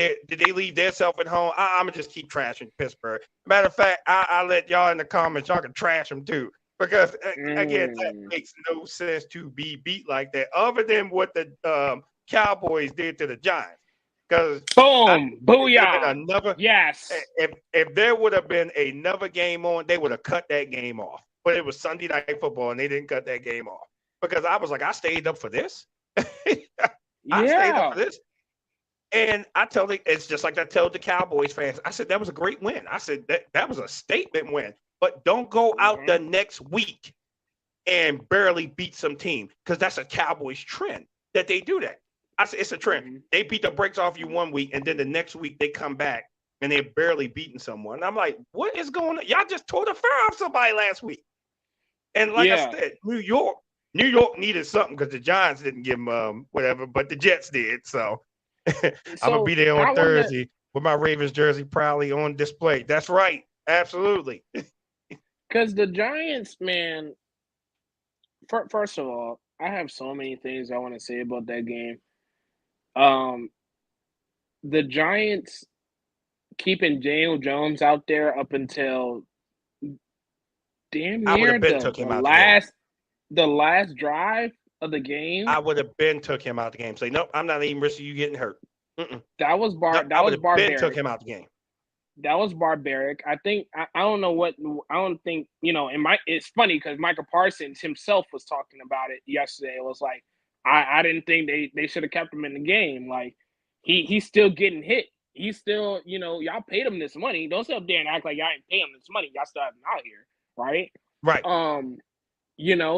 their self at home? I'm gonna just keep trashing Pittsburgh. Matter of fact, I let y'all in the comments. Y'all can trash them too, because again, that makes no sense to be beat like that, other than what the Cowboys did to the Giants. Because boom, booyah! Yes. If there would have been another game on, they would have cut that game off. But it was Sunday Night Football, and they didn't cut that game off because I was like, I stayed up for this. I stayed up for this. And it's just like I told the Cowboys fans. I said that was a great win. I said that was a statement win. But don't go out the next week and barely beat some team, because that's a Cowboys trend that they do that. I said it's a trend. They beat the brakes off you one week, and then the next week they come back and they're barely beating someone. And I'm like, what is going on? Y'all just tore the fur off somebody last week. And like I said, New York needed something because the Giants didn't give them whatever, but the Jets did. So I'm gonna be there on Thursday with my Ravens jersey proudly on display. That's right, absolutely. Because the Giants, man. First of all, I have so many things I want to say about that game. The Giants keeping Daniel Jones out there up until damn near the last drive of the game. I would have been took him out the game. Say, nope, I'm not even risking you getting hurt. That was barbaric. Took him out the game. That was barbaric. I think I don't think it's funny because Michael Parsons himself was talking about it yesterday. It was like I didn't think they should have kept him in the game. Like he's still getting hit. He's still, y'all paid him this money. Don't sit up there and act like y'all ain't pay him this money. Y'all still have him out here, right? Right.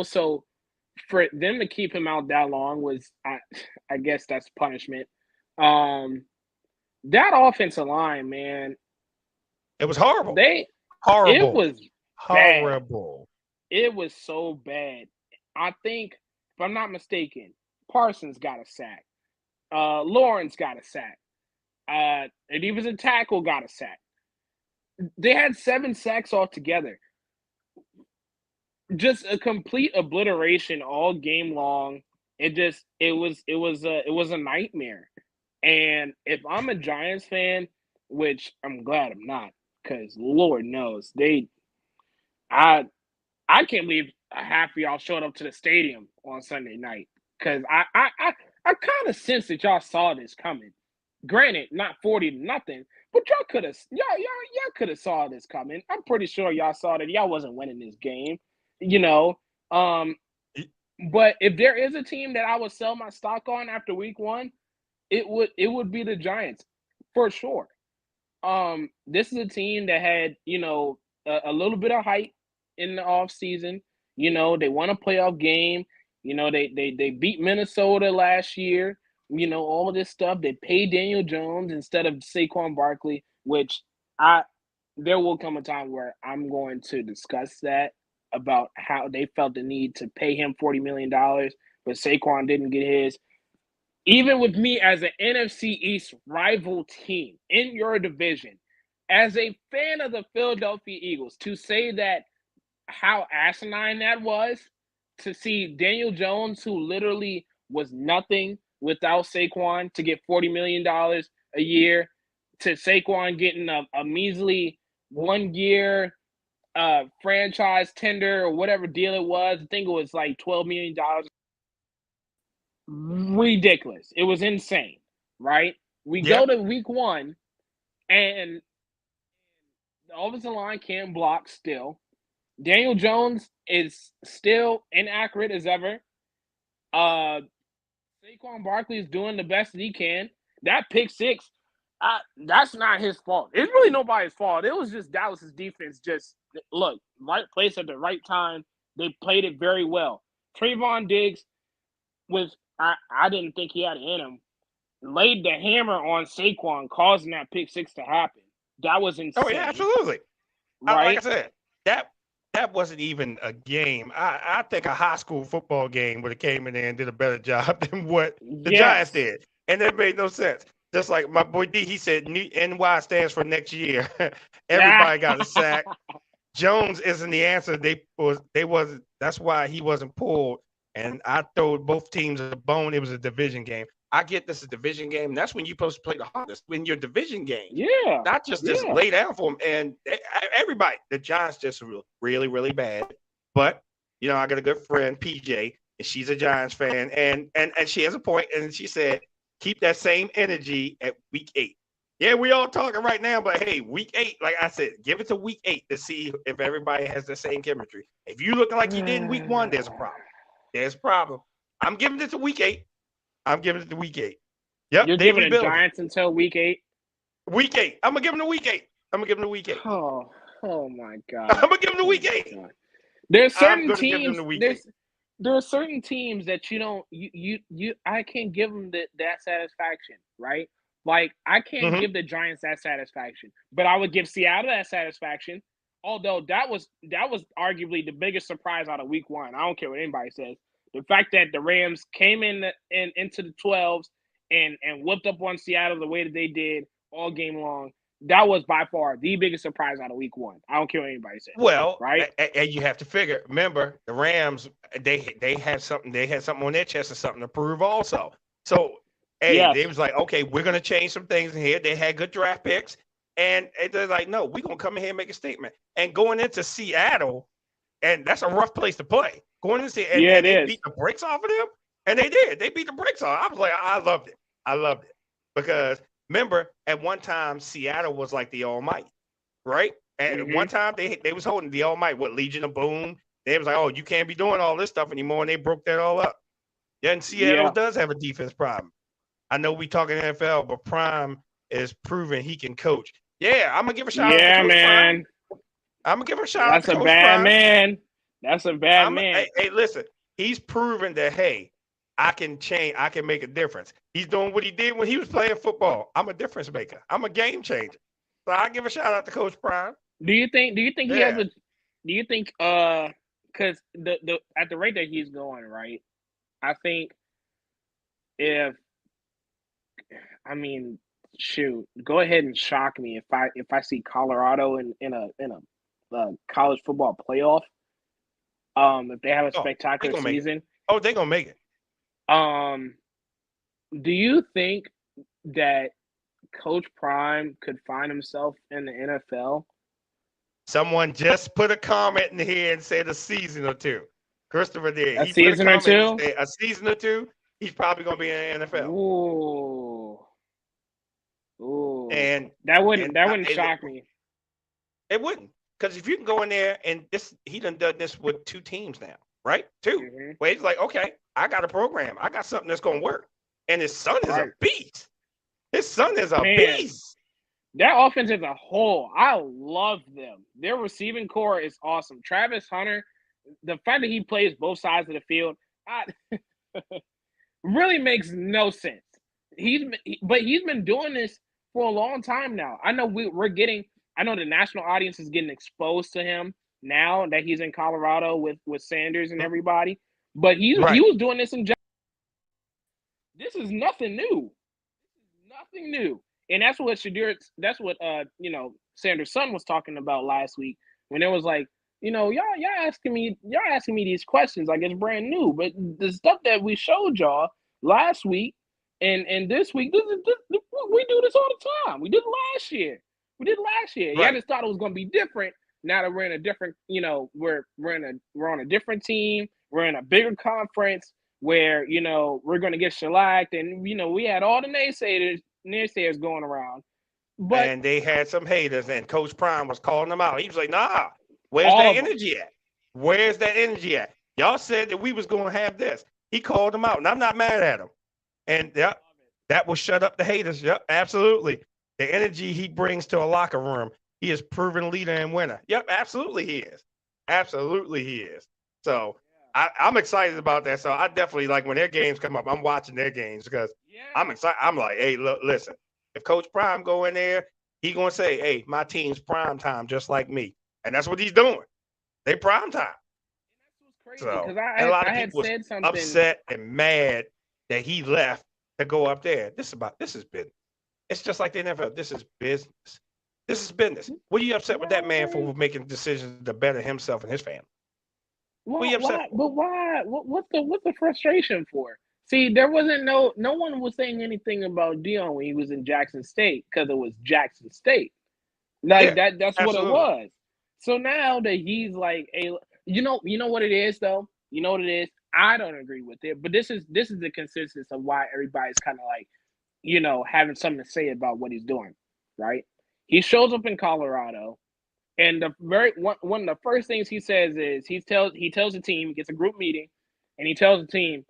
So for them to keep him out that long was, I guess that's punishment. That offensive line, man. It was horrible. Horrible. It was horrible. Bad. It was so bad. I think, if I'm not mistaken, Parsons got a sack. Lawrence got a sack. And he was a tackle, got a sack. They had 7 sacks altogether. Just a complete obliteration all game long. It was a nightmare. And if I'm a Giants fan, which I'm glad I'm not, because Lord knows I can't believe half of y'all showed up to the stadium on Sunday night, because I kind of sense that y'all saw this coming. Granted, not 40-0, but y'all could have saw this coming. I'm pretty sure y'all saw that y'all wasn't winning this game, But if there is a team that I would sell my stock on after week 1, it would be the Giants for sure. This is a team that had, a little bit of hype in the offseason. They won a playoff game. They beat Minnesota last year. All of this stuff. They paid Daniel Jones instead of Saquon Barkley, which there will come a time where I'm going to discuss that about how they felt the need to pay him $40 million, but Saquon didn't get his. Even with me as an NFC East rival team in your division, as a fan of the Philadelphia Eagles, to say that how asinine that was, to see Daniel Jones, who literally was nothing without Saquon, to get $40 million a year, to Saquon getting a measly 1-year franchise tender or whatever deal it was. I think it was like $12 million. Ridiculous. It was insane, right? We go to week 1, and the offensive line can't block still. Daniel Jones is still inaccurate as ever. Saquon Barkley is doing the best that he can. That pick 6, that's not his fault. It's really nobody's fault. It was just Dallas's defense. Just look, right place at the right time. They played it very well. Trayvon Diggs I didn't think he had it in him. Laid the hammer on Saquon, causing that pick 6 to happen. That was insane. Oh yeah, absolutely. Right? Like I said, that wasn't even a game. I think a high school football game would have came in there and did a better job than what the Giants did, and that made no sense. Just like my boy D, he said NY stands for next year. Everybody got a sack. Jones isn't the answer. That's why he wasn't pulled. And I throw both teams a bone. It was a division game. I get this is a division game. That's when you're supposed to play the hardest, when your division game. Yeah. Not just lay down for them. And everybody, the Giants just really, really bad. But I got a good friend, PJ, and she's a Giants fan, and she has a point, and she said, keep that same energy at week 8. Yeah, we all talking right now, but hey, week 8, like I said, give it to week 8 to see if everybody has the same chemistry. If you looking like you did in week 1, there's a problem. There's a problem. I'm giving it to week 8. Yep, You're giving the Giants until week 8? Week 8. I'm gonna give them to week 8. Oh my God. I'm gonna give them to week 8. There's certain teams. There are certain teams that you I can't give them that satisfaction, right? Like I can't give the Giants that satisfaction, but I would give Seattle that satisfaction. Although that was arguably the biggest surprise out of week 1. I don't care what anybody says. The fact that the Rams came into the 12s and whooped up on Seattle the way that they did all game long, that was by far the biggest surprise out of week 1. I don't care what anybody says. Well, right? And you have to figure. Remember, the Rams they had something. They had something on their chest and something to prove also. So, they was like, okay, we're gonna change some things in here. They had good draft picks, and they're like, no, we're gonna come in here and make a statement. And going into Seattle, and that's a rough place to play. Going into Seattle, and they beat the brakes off of them, and they did. They beat the brakes off. I was like, I loved it because. Remember, at one time, Seattle was like the Almighty, right? And at one time, they was holding the Almighty, Legion of Boom. They was like, oh, you can't be doing all this stuff anymore, and they broke that all up. Yeah, and Seattle does have a defense problem. I know we talking NFL, but Prime is proving he can coach. Yeah, I'm going to give a shout out to Coach man. Prime. I'm going to give a shout out to Coach Prime. That's a bad man. Hey, listen, he's proven that, hey, I can change. I can make a difference. He's doing what he did when he was playing football. I'm a difference maker. I'm a game changer. So I give a shout out to Coach Prime. Do you think he has a? Do you think because the at the rate that he's going, right? I think go ahead and shock me if I see Colorado in a college football playoff. If they have a spectacular season. Oh, they're gonna make it. Do you think that Coach Prime could find himself in the NFL? Someone just put a comment in here and said a season or two. Christopher did. A season or two? A season or two, he's probably going to be in the NFL. Ooh. And that wouldn't shock me. It wouldn't. Because if you can go in there and he done this with 2 teams now, right? 2. Where he's like, okay, I got a program. I got something that's going to work. And his son is a beast. His son is a beast. That offense as a whole, I love them. Their receiving core is awesome. Travis Hunter, the fact that he plays both sides of the field, really makes no sense. He's been doing this for a long time now. I know I know the national audience is getting exposed to him now that he's in Colorado with Sanders and everybody. But he was doing this in. This is nothing new. And that's what Sanders' son was talking about last week when it was like, y'all asking me these questions like it's brand new, but the stuff that we showed y'all last week and this week, we do this all the time. We did last year. Right. Yeah, I just thought it was going to be different. Now that we're in a different, we're on a different team. We're in a bigger conference where we're going to get shellacked, and we had all the naysayers going around. And they had some haters, and Coach Prime was calling them out. He was like, "Nah, where's that energy at? Where's that energy at? Y'all said that we was going to have this." He called them out, and I'm not mad at him. And that will shut up the haters. Yep, absolutely. The energy he brings to a locker room, he is proven leader and winner. Yep, absolutely he is. Absolutely he is. So I'm excited about that. So I definitely, like, when their games come up, I'm watching their games because I'm excited. I'm like, hey, look, listen, if Coach Prime go in there, he going to say, hey, my team's prime time just like me. And that's what he's doing. They prime time. Crazy, so a lot of people said something upset and mad that he left to go up there. This has been It's just like the NFL. This is business. This is business. What are you upset with that man for making decisions to better himself and his family? What are you upset for? But why? What's the frustration for? See, there wasn't no one was saying anything about Dion when he was in Jackson State because it was Jackson State. Like Yeah, that's what it absolutely. was. So now that he's like a you know what it is though? You know what it is? I don't agree with it, but this is the consensus of why everybody's kind of like, having something to say about what he's doing, right? He shows up in Colorado, and the one of the first things he says is he tells the team, gets a group meeting, and he tells the team,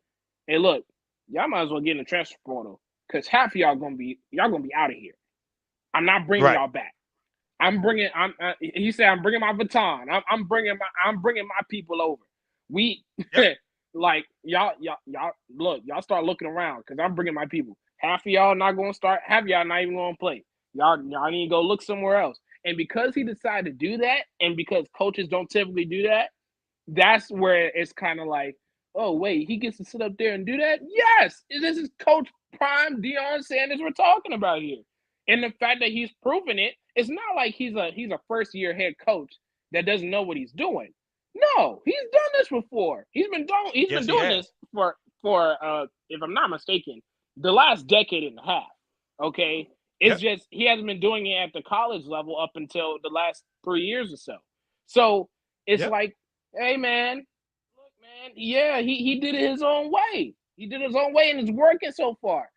"Hey, look, y'all might as well get in the transfer portal because half of y'all gonna be out of here. I'm not bringing Right. y'all back. He said, I'm bringing my baton. I'm bringing my people over. We like y'all look, y'all start looking around because I'm bringing my people. Half of y'all not going to start. Half of y'all not even going to play. Y'all need to go look somewhere else." And because he decided to do that, and because coaches don't typically do that, that's where it's kind of like, oh wait, he gets to sit up there and do that? Yes, this is Coach Prime Deion Sanders we're talking about here. And the fact that he's proven it, it's not like he's a first year head coach that doesn't know what he's doing. No, he's done this before. He's been doing this for if I'm not mistaken, the last decade and a half. Okay. It's just he hasn't been doing it at the college level up until the last 3 years or so. So it's like, hey man, look, man, yeah, he did it his own way. He did it his own way, and it's working so far.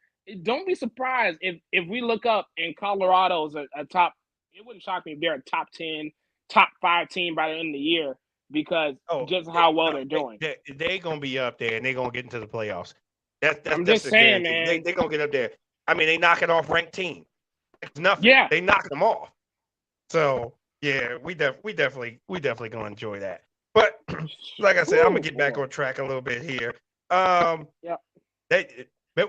Don't be surprised if we look up and Colorado's a top. It wouldn't shock me if they're a top 10, top 5 team by the end of the year because just how well they're doing. They're gonna be up there, and they're gonna get into the playoffs. I'm just saying, man. They're gonna get up there. I mean, they knocking off ranked team. It's nothing. Yeah, they knocking them off. So yeah, we definitely gonna enjoy that. But like I said, I'm gonna get back on track a little bit here.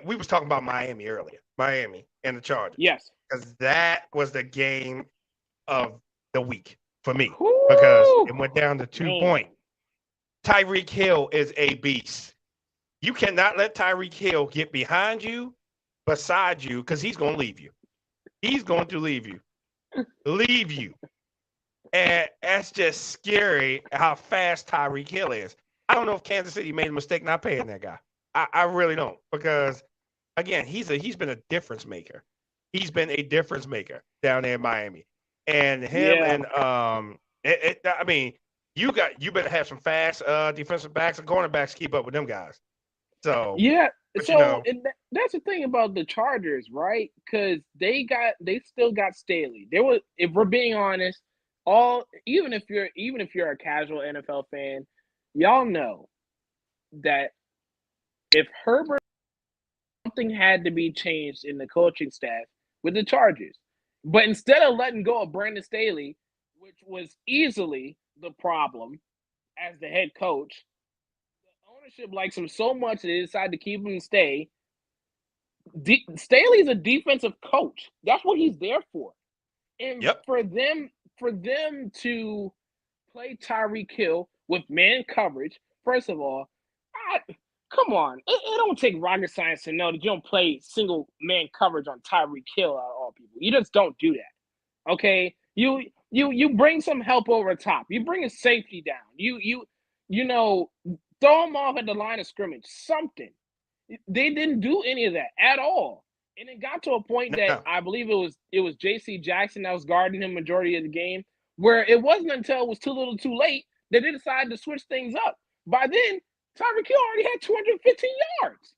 We was talking about Miami earlier, Miami and the Chargers. Yes, because that was the game of the week for me because it went down to 2 points. Tyreek Hill is a beast. You cannot let Tyreek Hill get behind you, beside you, because he's going to leave you. He's going to leave you. And that's just scary how fast Tyreek Hill is. I don't know if Kansas City made a mistake not paying that guy. I really don't, because again, he's been a difference maker. He's been a difference maker down there in Miami, and him and I mean, you better have some fast defensive backs and cornerbacks to keep up with them guys. So that's the thing about the Chargers, right? Because they still got Staley. If we're being honest, even if you're a casual NFL fan, y'all know that if Herbert, something had to be changed in the coaching staff with the Chargers. But instead of letting go of Brandon Staley, which was easily the problem as the head coach, the ownership likes him so much that they decided to keep him and stay. Staley's a defensive coach. That's what he's there for. And for them to play Tyreek Hill with man coverage, first of all, come on. It don't take rocket science to know that you don't play single man coverage on Tyreek Hill out of all people. You just don't do that. Okay? You bring some help over the top. You bring a safety down. You throw them off at the line of scrimmage. Something. They didn't do any of that at all. And it got to a point that I believe it was J.C. Jackson that was guarding him majority of the game, where it wasn't until it was too little too late that they decided to switch things up. By then, Tyreek Hill already had 215 yards.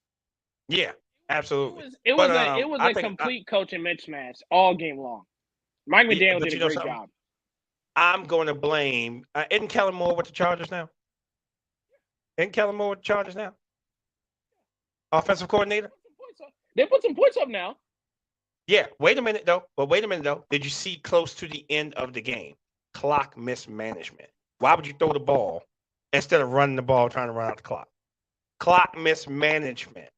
Yeah, absolutely. It was a complete coaching mismatch all game long. Mike McDaniel did a great job. I'm going to blame. Isn't Kellen Moore with the Chargers now? Offensive coordinator? They put some points up now. Yeah. Wait a minute, though. Did you see close to the end of the game? Clock mismanagement. Why would you throw the ball instead of running the ball, trying to run out the clock? Clock mismanagement.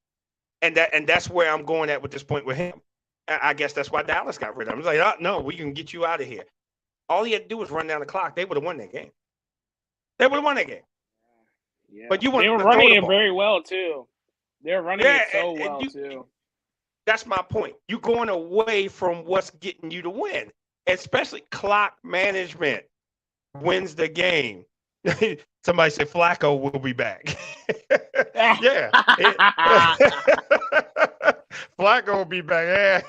And that's where I'm going at with this point with him. I guess that's why Dallas got rid of him. It's like, oh, no, we can get you out of here. All he had to do was run down the clock. They would have won that game. Yeah. But they were running it very well, too. They're running it so well, too. That's my point. You're going away from what's getting you to win, especially clock management wins the game. Somebody said Flacco will be back. Yeah. Flacco will be back. Yeah.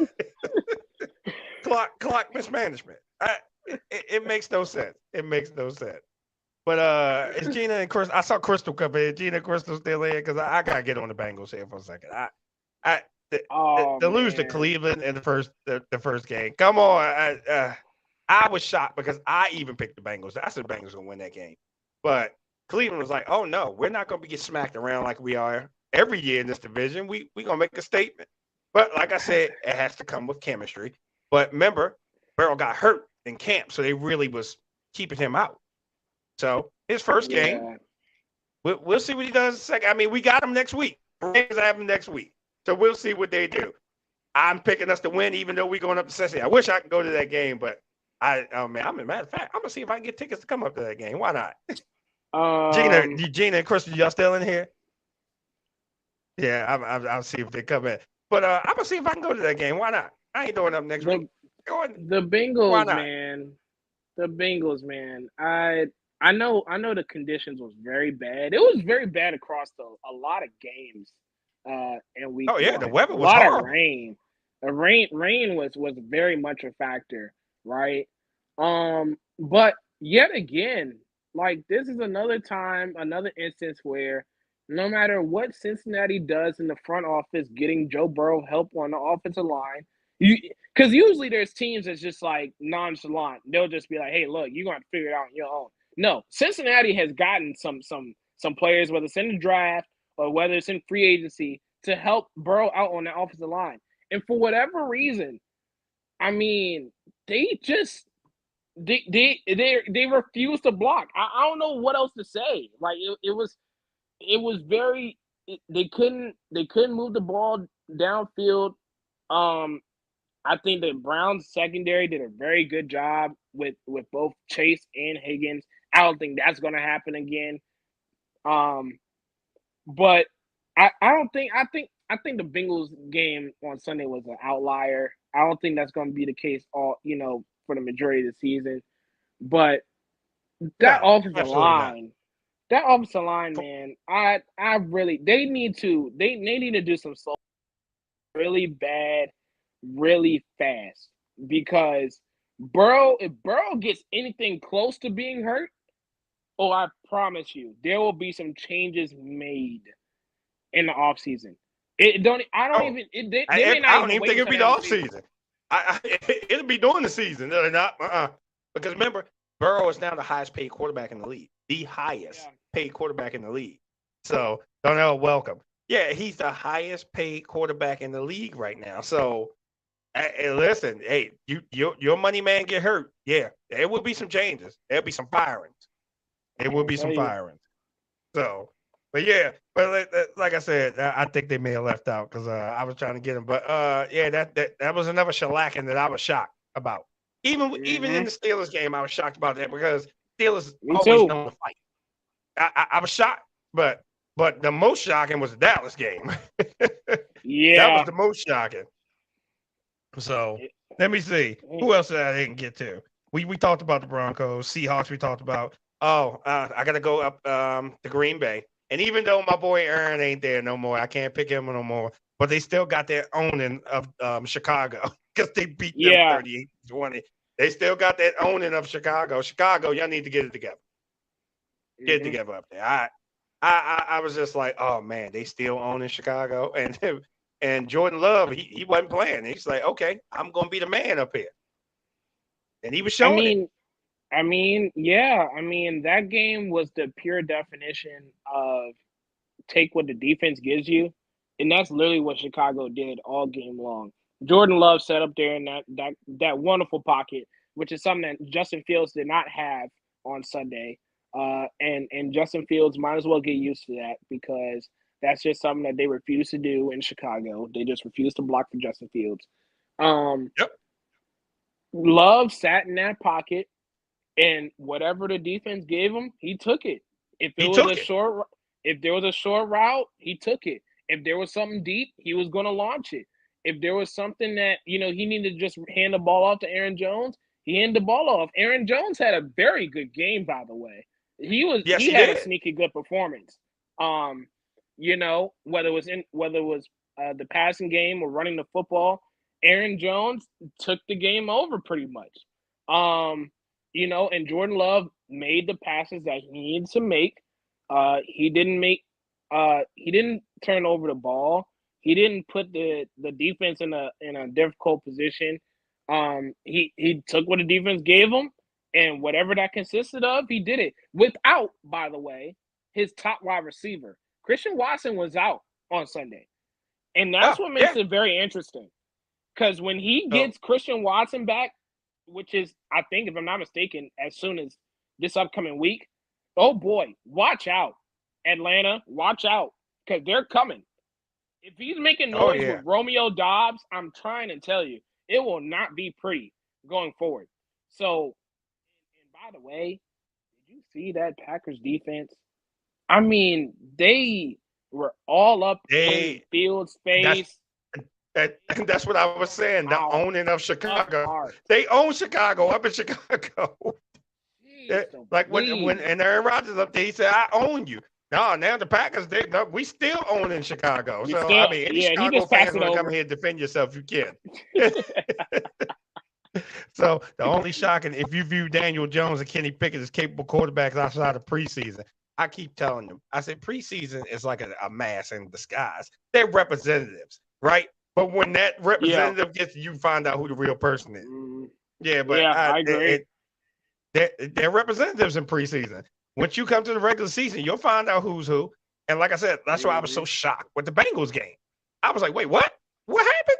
clock mismanagement. It makes no sense. It makes no sense. But it's Gina and Crystal. I saw Crystal come in. Gina and Crystal still in because I gotta get on the Bengals here for a second. To lose to Cleveland in the first game. Come on. I was shocked because I even picked the Bengals. I said the Bengals gonna win that game. But Cleveland was like, oh no, we're not gonna get smacked around like we are every year in this division. We gonna make a statement. But like I said, it has to come with chemistry. But remember, Burrow got hurt in camp, so they really was keeping him out. So his first game, we'll see what he does second. I mean, we got him next week. Braves have him next week. So we'll see what they do. I'm picking us to win, even though we're going up to Cincinnati. I wish I could go to that game, but I'm a matter of fact, I'm gonna see if I can get tickets to come up to that game. Why not? Gina and Crystal, y'all still in here? Yeah, I'll see if they come in. But I'm gonna see if I can go to that game. Why not? I ain't doing up next week. The Bengals, man. The Bengals, man. I know the conditions was very bad. It was very bad across a lot of games. And we the weather was a lot horrible. of rain. The rain was very much a factor, right? But yet again, like this is another instance where no matter what Cincinnati does in the front office, getting Joe Burrow help on the offensive line, because usually there's teams that's just like nonchalant. They'll just be like, "Hey, look, you're gonna figure it out on your own." No, Cincinnati has gotten some players, whether it's in the draft or whether it's in free agency, to help Burrow out on the offensive line. And for whatever reason, I mean, they just they refuse to block. I don't know what else to say. Like it was very they couldn't move the ball downfield. I think the Browns secondary did a very good job with both Chase and Higgins. I don't think that's going to happen again. But I think the Bengals game on Sunday was an outlier. I don't think that's going to be the case for the majority of the season. But that offensive line, man, I really they need to do some stuff really bad, really fast, because if Burrow gets anything close to being hurt, I promise you, there will be some changes made in the offseason. I don't even think it'll be the offseason. It'll be during the season. Because remember, Burrow is now the highest paid quarterback in the league. The highest paid quarterback in the league. So, Darnell, welcome. Yeah, he's the highest paid quarterback in the league right now. So, listen, hey, your money man get hurt. Yeah, there will be some changes. There'll be some firings. There will be some firings. So, but yeah, but like I said, I think they may have left out because I was trying to get him. But that was another shellacking that I was shocked about. Even in the Steelers game, I was shocked about that because Steelers always know to fight. I was shocked, but the most shocking was the Dallas game. Yeah, that was the most shocking. So let me see who else I didn't get to. We talked about the Broncos, Seahawks. We talked about. I gotta go up to Green Bay. And even though my boy Aaron ain't there no more, I can't pick him no more. But they still got their owning of Chicago because they beat them 38-20. They still got that owning of Chicago. Chicago, y'all need to get it together. Get it together up there. I was just like, oh man, they still owning Chicago. And Jordan Love, he wasn't playing. He's like, okay, I'm gonna be the man up here. And he was showing it. I mean, that game was the pure definition of take what the defense gives you, and that's literally what Chicago did all game long. Jordan Love set up there in that wonderful pocket, which is something that Justin Fields did not have on Sunday. And Justin Fields might as well get used to that because that's just something that they refuse to do in Chicago. They just refuse to block for Justin Fields. Love sat in that pocket. And whatever the defense gave him, he took it. If there was a short route, he took it. If there was something deep, he was going to launch it. if there was something that, he needed to just hand the ball off to Aaron Jones, he handed the ball off. Aaron Jones had a very good game, by the way. Yes, He he had a did. sneaky good performance. Whether it was the passing game or running the football, Aaron Jones took the game over pretty much. And Jordan Love made the passes that he needed to make. He didn't turn over the ball. He didn't put the defense in a difficult position. He took what the defense gave him, and whatever that consisted of, he did it without, by the way, his top wide receiver. Christian Watson was out on Sunday, and that's what makes it very interesting. Because when he gets Christian Watson back, which is, I think, if I'm not mistaken, as soon as this upcoming week, oh boy, watch out, Atlanta, watch out, because they're coming. If he's making noise with Romeo Doubs, I'm trying to tell you, it will not be pretty going forward. So, and by the way, did you see that Packers defense? I mean, they were all up in Fields' face. That's what I was saying. The owning of Chicago. They own Chicago up in Chicago. Like when Aaron Rodgers up there, he said, "I own you." No, now the Packers, we still own in Chicago. Any Chicago fans want to come here and defend yourself, you can. So the only shocking, if you view Daniel Jones and Kenny Pickett as capable quarterbacks outside of preseason, I keep telling them, I said preseason is like a mask in disguise. They're representatives, right? But when that representative gets, you find out who the real person is. Yeah, but I agree. They're representatives in preseason. Once you come to the regular season, you'll find out who's who. And like I said, that's why I was so shocked with the Bengals game. I was like, wait, what? What happened?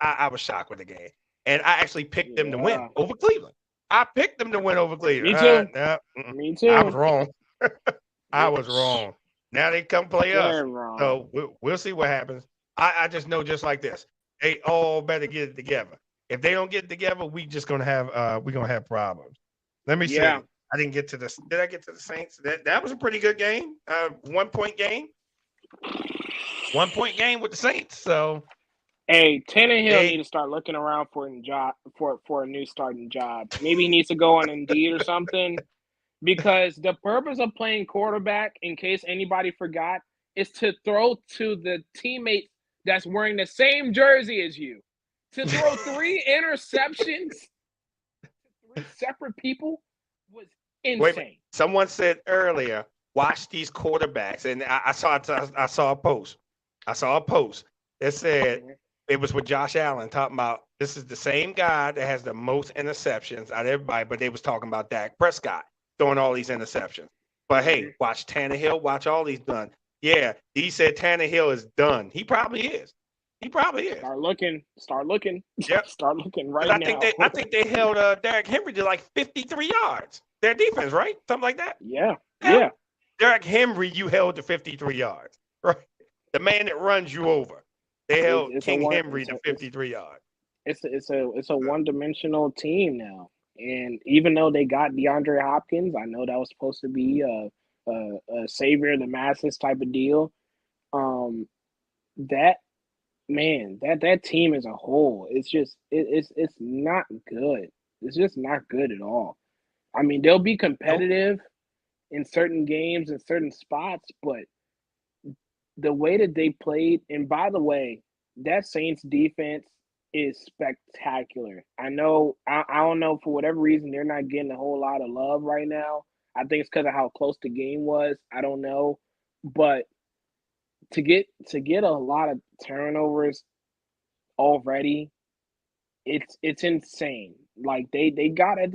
I was shocked with the game. And I actually picked them to win over Cleveland. I picked them to win over Cleveland. Me too. Me too. I was wrong. I was wrong. Now they come play us. So we'll see what happens. I just know just like this. They all better get it together. If they don't get it together, we're gonna have problems. Let me see. I didn't get to this. Did I get to the Saints? That was a pretty good game. 1 point game. 1 point game with the Saints. So, hey, Tannehill need to start looking around for a new starting job. Maybe he needs to go on Indeed or something. Because the purpose of playing quarterback, in case anybody forgot, is to throw to the teammates that's wearing the same jersey as you. To throw 3 interceptions to 3 separate people was insane. Wait, someone said earlier, watch these quarterbacks, and I saw a post. I saw a post that said it was with Josh Allen talking about this is the same guy that has the most interceptions out of everybody, but they was talking about Dak Prescott throwing all these interceptions. But hey, watch Tannehill, watch all these done. Yeah, he said Tannehill is done. He probably is. Start looking. Yep. Start looking right now. I think they held Derrick Henry to like 53 yards. Their defense, right? Something like that. Yeah. Derrick Henry, you held to 53 yards, right? The man that runs you over. They held King Henry to 53 yards. It's a one-dimensional team now. And even though they got DeAndre Hopkins, I know that was supposed to be a savior of the masses type of deal. That team as a whole, it's not good. It's just not good at all. I mean, they'll be competitive in certain games and certain spots, but the way that they played, and by the way, that Saints defense is spectacular. I know, I don't know, for whatever reason, they're not getting a whole lot of love right now. I think it's because of how close the game was. I don't know. But to get a lot of turnovers already, it's insane. Like they got up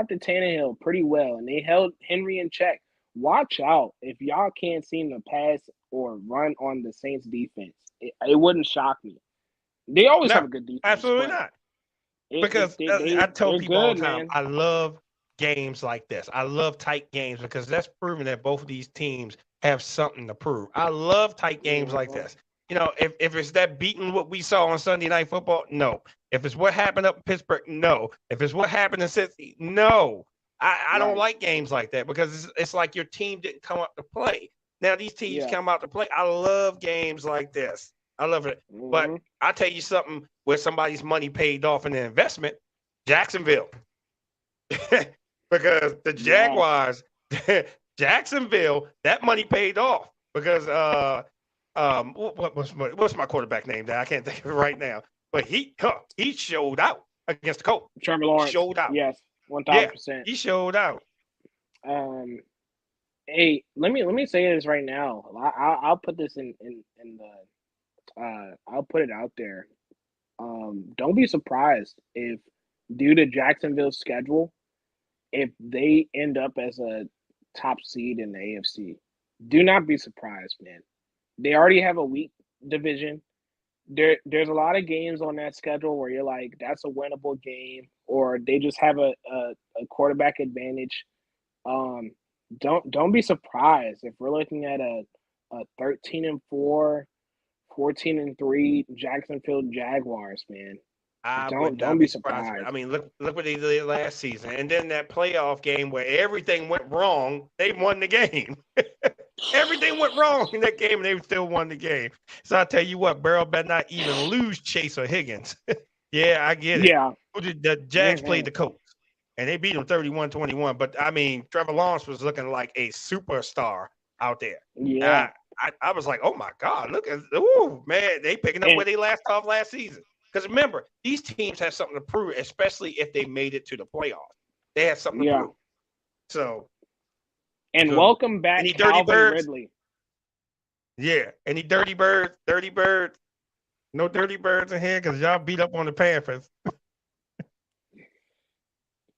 to Tannehill pretty well, and they held Henry in check. Watch out if y'all can't seem to pass or run on the Saints defense. It wouldn't shock me. They always have a good defense. Absolutely not. Because I tell people all the time, man. I love games like this. I love tight games because that's proving that both of these teams have something to prove. I love tight games like this. You know, if it's that beating what we saw on Sunday Night Football, no. If it's what happened up in Pittsburgh, no. If it's what happened in Cincinnati, no. I don't like games like that because it's like your team didn't come up to play. Now these teams come out to play. I love games like this. I love it. But Mhm. I'll tell you something where somebody's money paid off in an investment, Jacksonville. Because the Jaguars, Jacksonville, that money paid off because what's my quarterback name that I can't think of it right now. But he showed out against the Colts. Trevor Lawrence. Showed out. Yes, Yeah, 1000%. he showed out. Hey, let me say this right now. I'll put this in the I'll put it out there. Don't be surprised if, due to Jacksonville's schedule, if they end up as a top seed in the AFC. Do not be surprised, man. They already have a weak division. There's a lot of games on that schedule where you're like, that's a winnable game, or they just have a quarterback advantage. Don't be surprised if we're looking at a 13-4, 14-3 Jacksonville Jaguars, man. Don't be surprised. I mean, look what they did last season, and then that playoff game where everything went wrong, they won the game. Everything went wrong in that game, and they still won the game. So I tell you what, Burrow better not even lose Chase or Higgins. Yeah, I get it. Yeah. The Jags played the Colts, and they beat them 31-21. But I mean, Trevor Lawrence was looking like a superstar out there. Yeah. I was like, oh my God, look at, oh man, they picking up where they left off last season. Because remember, these teams have something to prove, especially if they made it to the playoffs. They have something to prove. So, and welcome back, Calvin Ridley. Yeah, any dirty birds? No dirty birds in here because y'all beat up on the Panthers.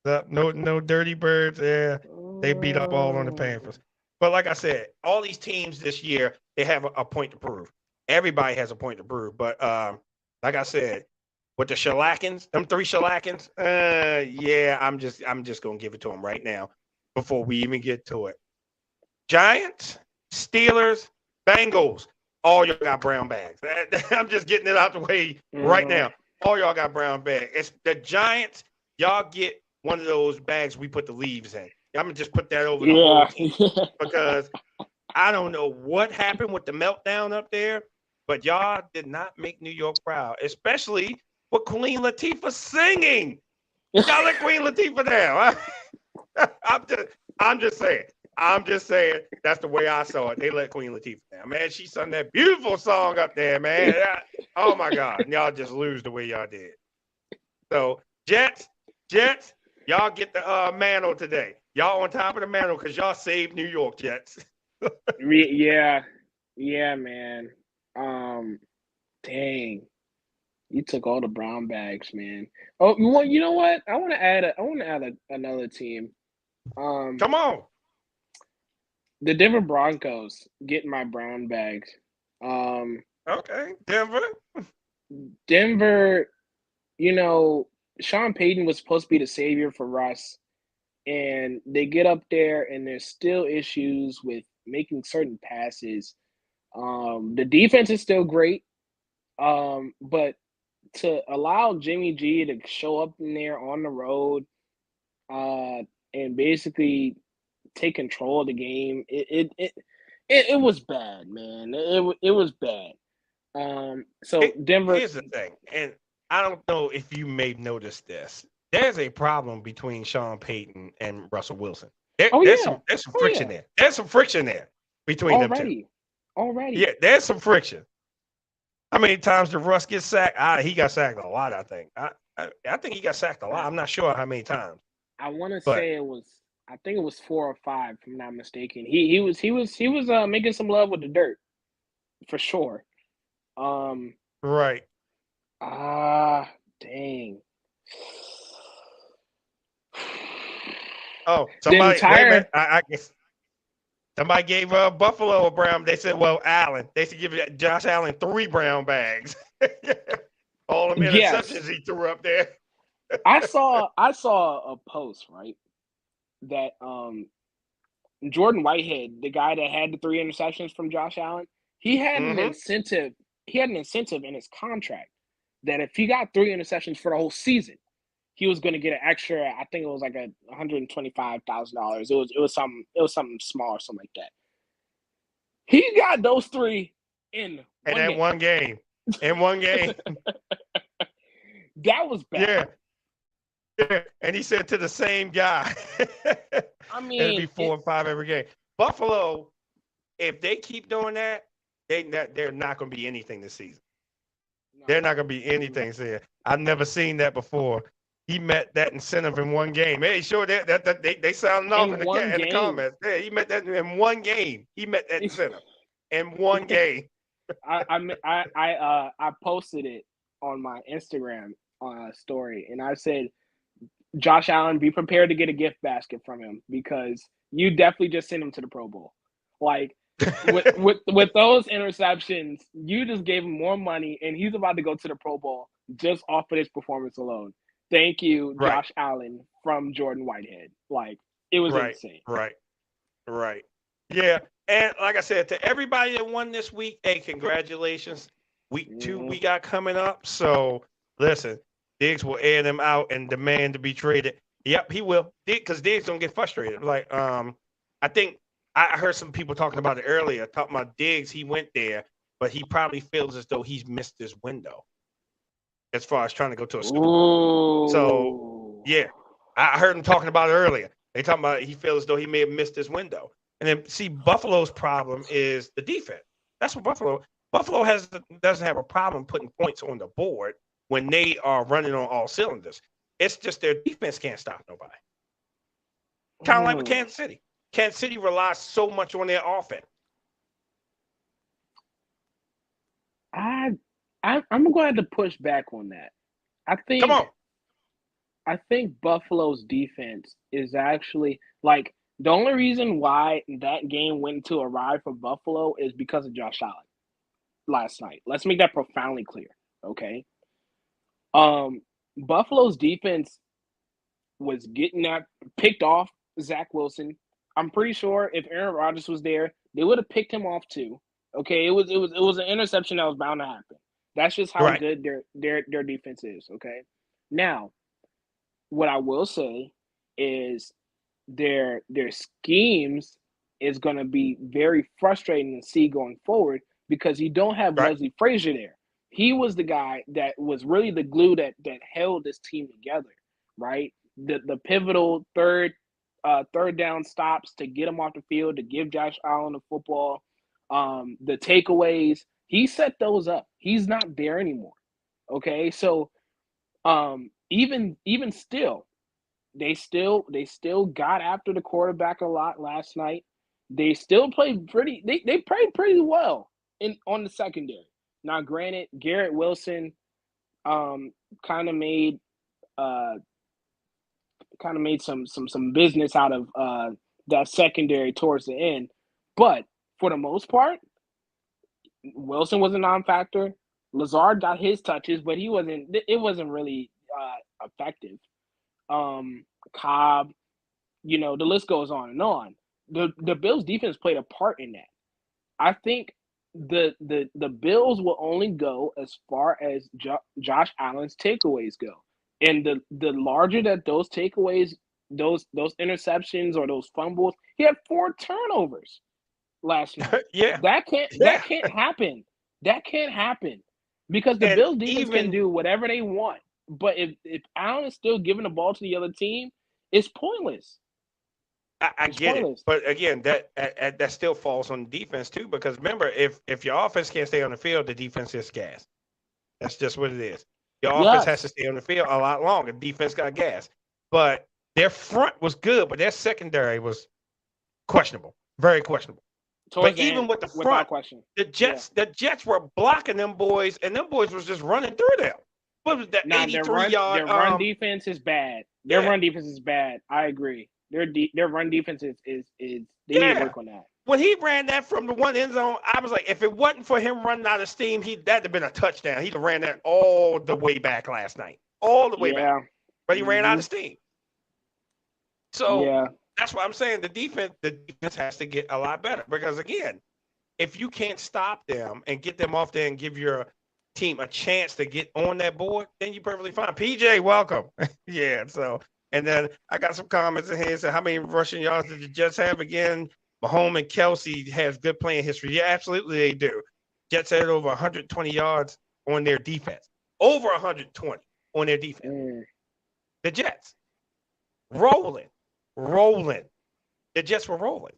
No dirty birds. Yeah, they beat up all on the Panthers. But like I said, all these teams this year, they have a point to prove. Everybody has a point to prove. But like I said, with the Shellackins, them three Shellackins, yeah, I'm just gonna give it to them right now before we even get to it. Giants, Steelers, Bengals, all y'all got brown bags. I'm just getting it out the way right now. All y'all got brown bags. It's the Giants. Y'all get one of those bags we put the leaves in. I'm gonna just put that over the whole team because I don't know what happened with the meltdown up there, but y'all did not make New York proud, especially with Queen Latifah singing. Y'all let Queen Latifah down. I'm just saying that's the way I saw it. They let Queen Latifah down. Man, she sung that beautiful song up there, man. Oh my God. And y'all just lose the way y'all did. So Jets, y'all get the mantle today. Y'all on top of the mantle because y'all saved New York, Jets. Yeah, man. Dang, you took all the brown bags, man. Oh, you know what? I want to add another team. Come on. The Denver Broncos getting my brown bags. Okay, Denver. You know, Sean Payton was supposed to be the savior for Russ. And they get up there, and there's still issues with making certain passes. The defense is still great, but to allow Jimmy G to show up in there on the road, and basically take control of the game, it was bad, man. It was bad. So Denver. Here's the thing, and I don't know if you may notice this. There's a problem between Sean Payton and Russell Wilson. There's some friction there. There's some friction there between them two. Already. Yeah, there's some friction. How many times did Russ get sacked? He got sacked a lot, I think. I think he got sacked a lot. I'm not sure how many times. I want to say I think it was 4 or 5, if I'm not mistaken. He was making some love with the dirt, for sure. Right. Dang. Oh, somebody. I guess somebody gave Buffalo a brown. They said, "Well, Allen." They should give Josh Allen 3 brown bags. All the interceptions he threw up there. I saw a post, right, that Jordan Whitehead, the guy that had the 3 interceptions from Josh Allen, he had an incentive. He had an incentive in his contract that if he got 3 interceptions for the whole season, he was going to get an extra. I think it was like $125,000. It was something small or something like that. He got those 3 in one game. in one game. That was bad. Yeah. And he said to the same guy. I mean, it'd be 4 or 5 every game. Buffalo, if they keep doing that, they're not going to be anything this season. They're not going to be anything. So I've never seen that before. He met that incentive in one game. Hey, sure, they sounded off in the comments. Yeah, he met that in one game. He met that incentive in one game. I posted it on my Instagram story, and I said, Josh Allen, be prepared to get a gift basket from him because you definitely just sent him to the Pro Bowl. Like with those interceptions, you just gave him more money, and he's about to go to the Pro Bowl just off of this performance alone. Thank you, Josh Allen from Jordan Whitehead. Like, it was insane. Right. Yeah. And like I said, to everybody that won this week, hey, congratulations. Week 2 we got coming up. So listen, Diggs will air them out and demand to be traded. Yep, he will. Because Diggs don't get frustrated. Like, I think I heard some people talking about it earlier, talking about Diggs. He went there, but he probably feels as though he's missed his window as far as trying to go to a Super Bowl. So, yeah, I heard him talking about it earlier. They talking about he feels as though he may have missed his window. And then, see, Buffalo's problem is the defense. That's what Buffalo doesn't have a problem putting points on the board when they are running on all cylinders. It's just their defense can't stop nobody. Kind of like with Kansas City. Kansas City relies so much on their offense. I'm going to have to push back on that. Come on. I think Buffalo's defense is actually, like, the only reason why that game went to a ride for Buffalo is because of Josh Allen last night. Let's make that profoundly clear, okay? Buffalo's defense was picked off Zach Wilson. I'm pretty sure if Aaron Rodgers was there, they would have picked him off too. Okay, it was an interception that was bound to happen. That's just how good their defense is. Okay, now what I will say is their schemes is going to be very frustrating to see going forward because you don't have Leslie Frazier there. He was the guy that was really the glue that held this team together, right? The pivotal third down stops to get him off the field, to give Josh Allen the football, the takeaways. He set those up. He's not there anymore. Okay, so even still, they still got after the quarterback a lot last night. They still played they played pretty well on the secondary. Now, granted, Garrett Wilson kind of made some business out of that secondary towards the end, but for the most part, Wilson was a non-factor. Lazard got his touches, but it wasn't really effective. Cobb, the list goes on and on. The Bills defense played a part in that. I think the Bills will only go as far as Josh Allen's takeaways go. And the larger that those takeaways, those interceptions or those fumbles, he had 4 turnovers last night. That can't happen. That can't happen because the Bills defense can do whatever they want. But if Allen is still giving the ball to the other team, it's pointless. I get it, but again, that still falls on defense too. Because remember, if your offense can't stay on the field, the defense is gas. That's just what it is. Your offense has to stay on the field a lot longer. Defense got gas, but their front was good, but their secondary was questionable, very questionable. But even with the front, the Jets were blocking them boys, and them boys was just running through them. What was that? 83-yard. Their run defense is bad. Their run defense is bad. I agree. Their run defense is they need to work on that. When he ran that from the one end zone, I was like, if it wasn't for him running out of steam, that'd have been a touchdown. He'd have ran that all the way back last night. All the way back. But he ran out of steam. So that's what I'm saying. The defense has to get a lot better. Because again, if you can't stop them and get them off there and give your team a chance to get on that board, then you're perfectly fine. PJ, welcome. And then I got some comments in here. Said, how many rushing yards did the Jets have again? Mahomes and Kelsey has good playing history. Yeah, absolutely they do. Jets had over 120 yards on their defense. Over 120 on their defense. Mm, The Jets. Rolling. The Jets were rolling.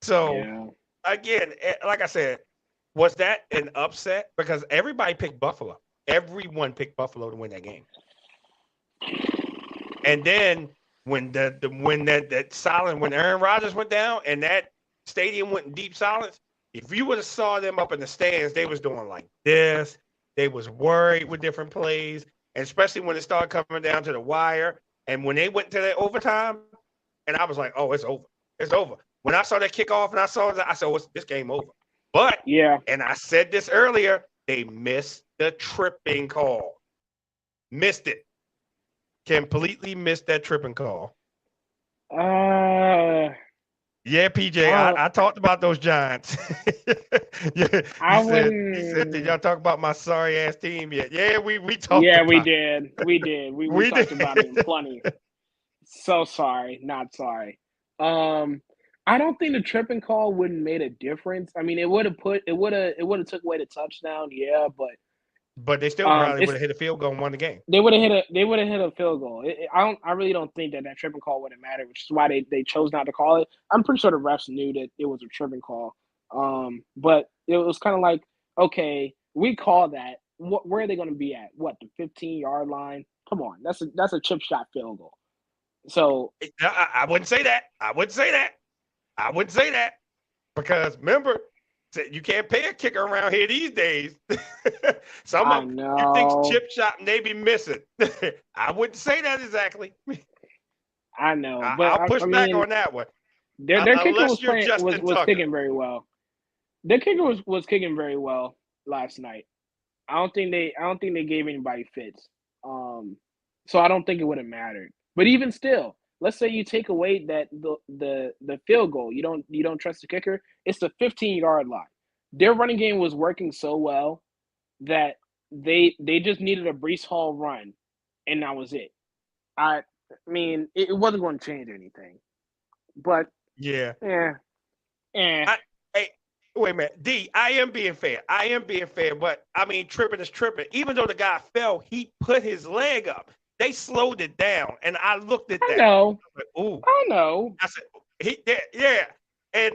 So, yeah. again, like I said, was that an upset? Because everybody picked Buffalo. Everyone picked Buffalo to win that game. And then when when Aaron Rodgers went down and that stadium went in deep silence, if you would have saw them up in the stands, they was doing like this. They was worried with different plays, and especially when it started coming down to the wire. And when they went to that overtime, and I was like, "Oh, it's over. It's over." When I saw that kickoff and I saw that, I said, "Oh, this game over." But Yeah. and I said this earlier, they missed the tripping call. Missed it. Completely missed that tripping call. Yeah, PJ, I talked about those Giants. Yeah, I he said, did y'all talk about my sorry ass team yet? Yeah, we talked. Yeah, about we it. did. We did. We We talked did. about it in plenty. So sorry, not sorry. I don't think the tripping call wouldn't made a difference. I mean, it would have took away the touchdown, yeah, But they still but probably would have hit a field goal and won the game. they would have hit a field goal. I really don't think that tripping call would have mattered, which is why they chose not to call it. I'm pretty sure the refs knew that it was a tripping call. But it was kind of like, okay, we call that. Where are they going to be at? What, the 15-yard line? Come on, that's a chip shot field goal. So I wouldn't say that. I wouldn't say that because remember, you can't pay a kicker around here these days. Some of them you think chip shot and they be missing. I wouldn't say that exactly. I know, but I'll push back on that one. Their kicker was kicking very well. Their kicker was kicking very well last night. I don't think they gave anybody fits. So I don't think it would have mattered. But even still, let's say you take away that the field goal, you don't trust the kicker. It's the 15-yard line. Their running game was working so well that they just needed a Breece Hall run, and that was it. I mean, it wasn't going to change anything. But yeah, hey, wait a minute, D. I am being fair, but I mean, tripping is tripping. Even though the guy fell, he put his leg up. They slowed it down, and I looked at that. I know. I was like, ooh. I know. I said, yeah. And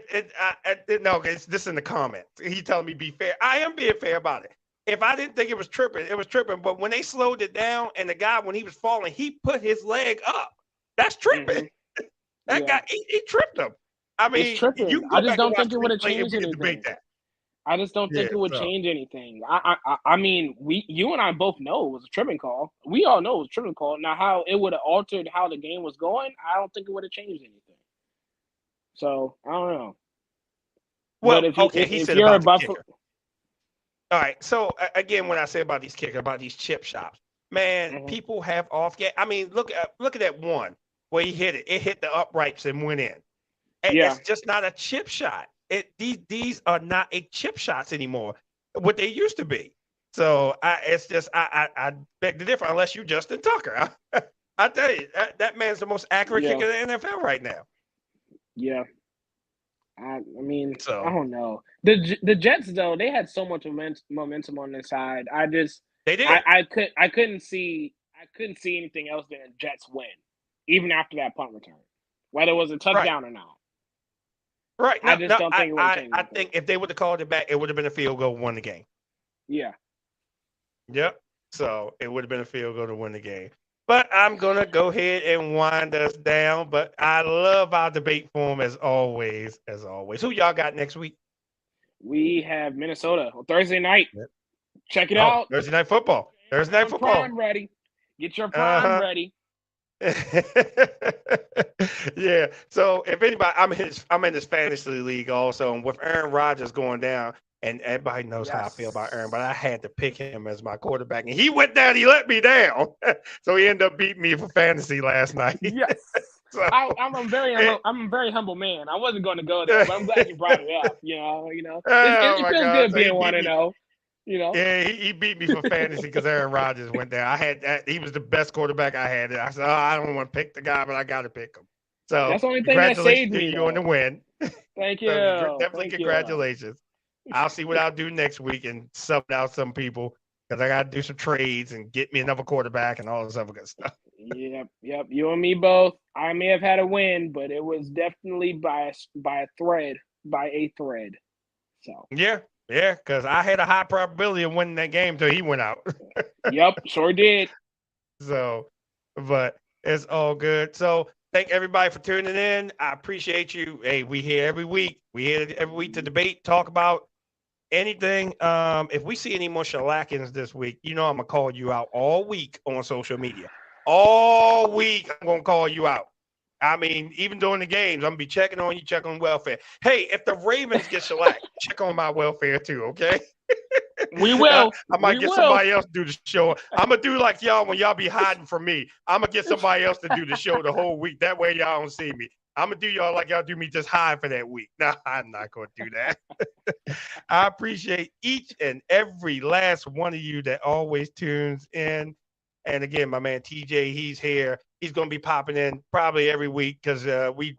no, it's this in the comments. He telling me be fair. I am being fair about it. If I didn't think it was tripping, it was tripping. But when they slowed it down, and the guy, when he was falling, he put his leg up. That's tripping. Mm-hmm. That guy, he tripped him. I mean, it's tripping. I just don't think it would have changed anything. I just don't think it would change anything. I mean, you and I both know it was a tripping call. We all know it was a tripping call. Now, how it would have altered how the game was going, I don't think it would have changed anything. So I don't know. Well, but he said you're about a Buffalo. All right. So again, when I say about these kickers, about these chip shots, man, people have off game. I mean, look at that one where he hit it. It hit the uprights and went in. And it's just not a chip shot. These are not a chip shots anymore, what they used to be. So I beg to differ. Unless you Justin Tucker, I tell you that man's the most accurate kicker in the NFL right now. Yeah, I mean, I don't know. The Jets though, they had so much momentum on their side. They did. I couldn't see anything else than the Jets win, even after that punt return, whether it was a touchdown or not. Right. No, I just don't think it would have changed. I think if they would have called it back, it would have been a field goal, won the game. Yeah. Yep. So it would have been a field goal to win the game. But I'm going to go ahead and wind us down. But I love our debate forum as always. Who y'all got next week? We have Minnesota on Thursday night. Yep. Check it out. Thursday night football. Prime ready. Get your prime ready. Yeah. So if anybody, I'm in this fantasy league also, and with Aaron Rodgers going down, and everybody knows how I feel about Aaron, but I had to pick him as my quarterback, and he went down. He let me down, so he ended up beating me for fantasy last night. Yes. So, I'm a very humble man. I wasn't going to go there, but I'm glad you brought it up. You know, it feels good being 1-0. You know, yeah, he beat me for fantasy because Aaron Rodgers went there. He was the best quarterback I had. I said, I don't want to pick the guy, but I got to pick him. So that's the only thing that saved me. You on the win. Thank you. So definitely congratulations. I'll see what I'll do next week and sub out some people. because I got to do some trades and get me another quarterback and all this other good stuff. Yep. You and me both. I may have had a win, but it was definitely by a thread. So Yeah, because I had a high probability of winning that game until he went out. yep, sure did. So, but it's all good. So, thank everybody for tuning in. I appreciate you. Hey, we here every week. We here every week to debate, talk about anything. If we see any more shellackings this week, I'm gonna call you out all week on social media. All week, I'm gonna call you out. I mean, even during the games, I'm gonna be checking on you, check on welfare. Hey, if the Ravens get shellacked, check on my welfare too, okay? We will. I might get somebody else to do the show. I'm gonna do like y'all when y'all be hiding from me. I'm gonna get somebody else to do the show the whole week. That way y'all don't see me. I'm gonna do y'all like y'all do me, just hide for that week. No, I'm not gonna do that. I appreciate each and every last one of you that always tunes in. And again, my man TJ, he's here. He's gonna be popping in probably every week because we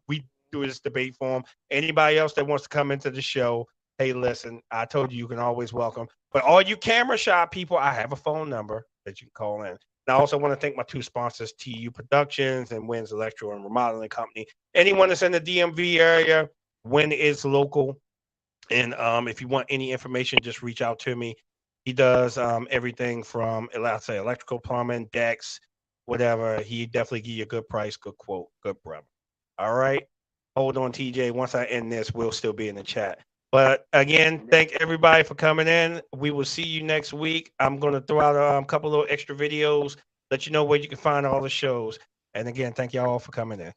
do this debate for him. Anybody else that wants to come into the show, hey, listen, I told you can always welcome. But all you camera shy people, I have a phone number that you can call in. And I also want to thank my two sponsors, TU Productions and Wynn's Electrical and Remodeling Company. Anyone that's in the DMV area, Wynn is local. And if you want any information, just reach out to me. He does everything from, let's say, electrical, plumbing, decks, whatever. He definitely give you a good price, good quote, good brother. All right. Hold on, TJ. Once I end this, we'll still be in the chat. But again, thank everybody for coming in. We will see you next week. I'm going to throw out a couple of extra videos, let you know where you can find all the shows. And again, thank you all for coming in.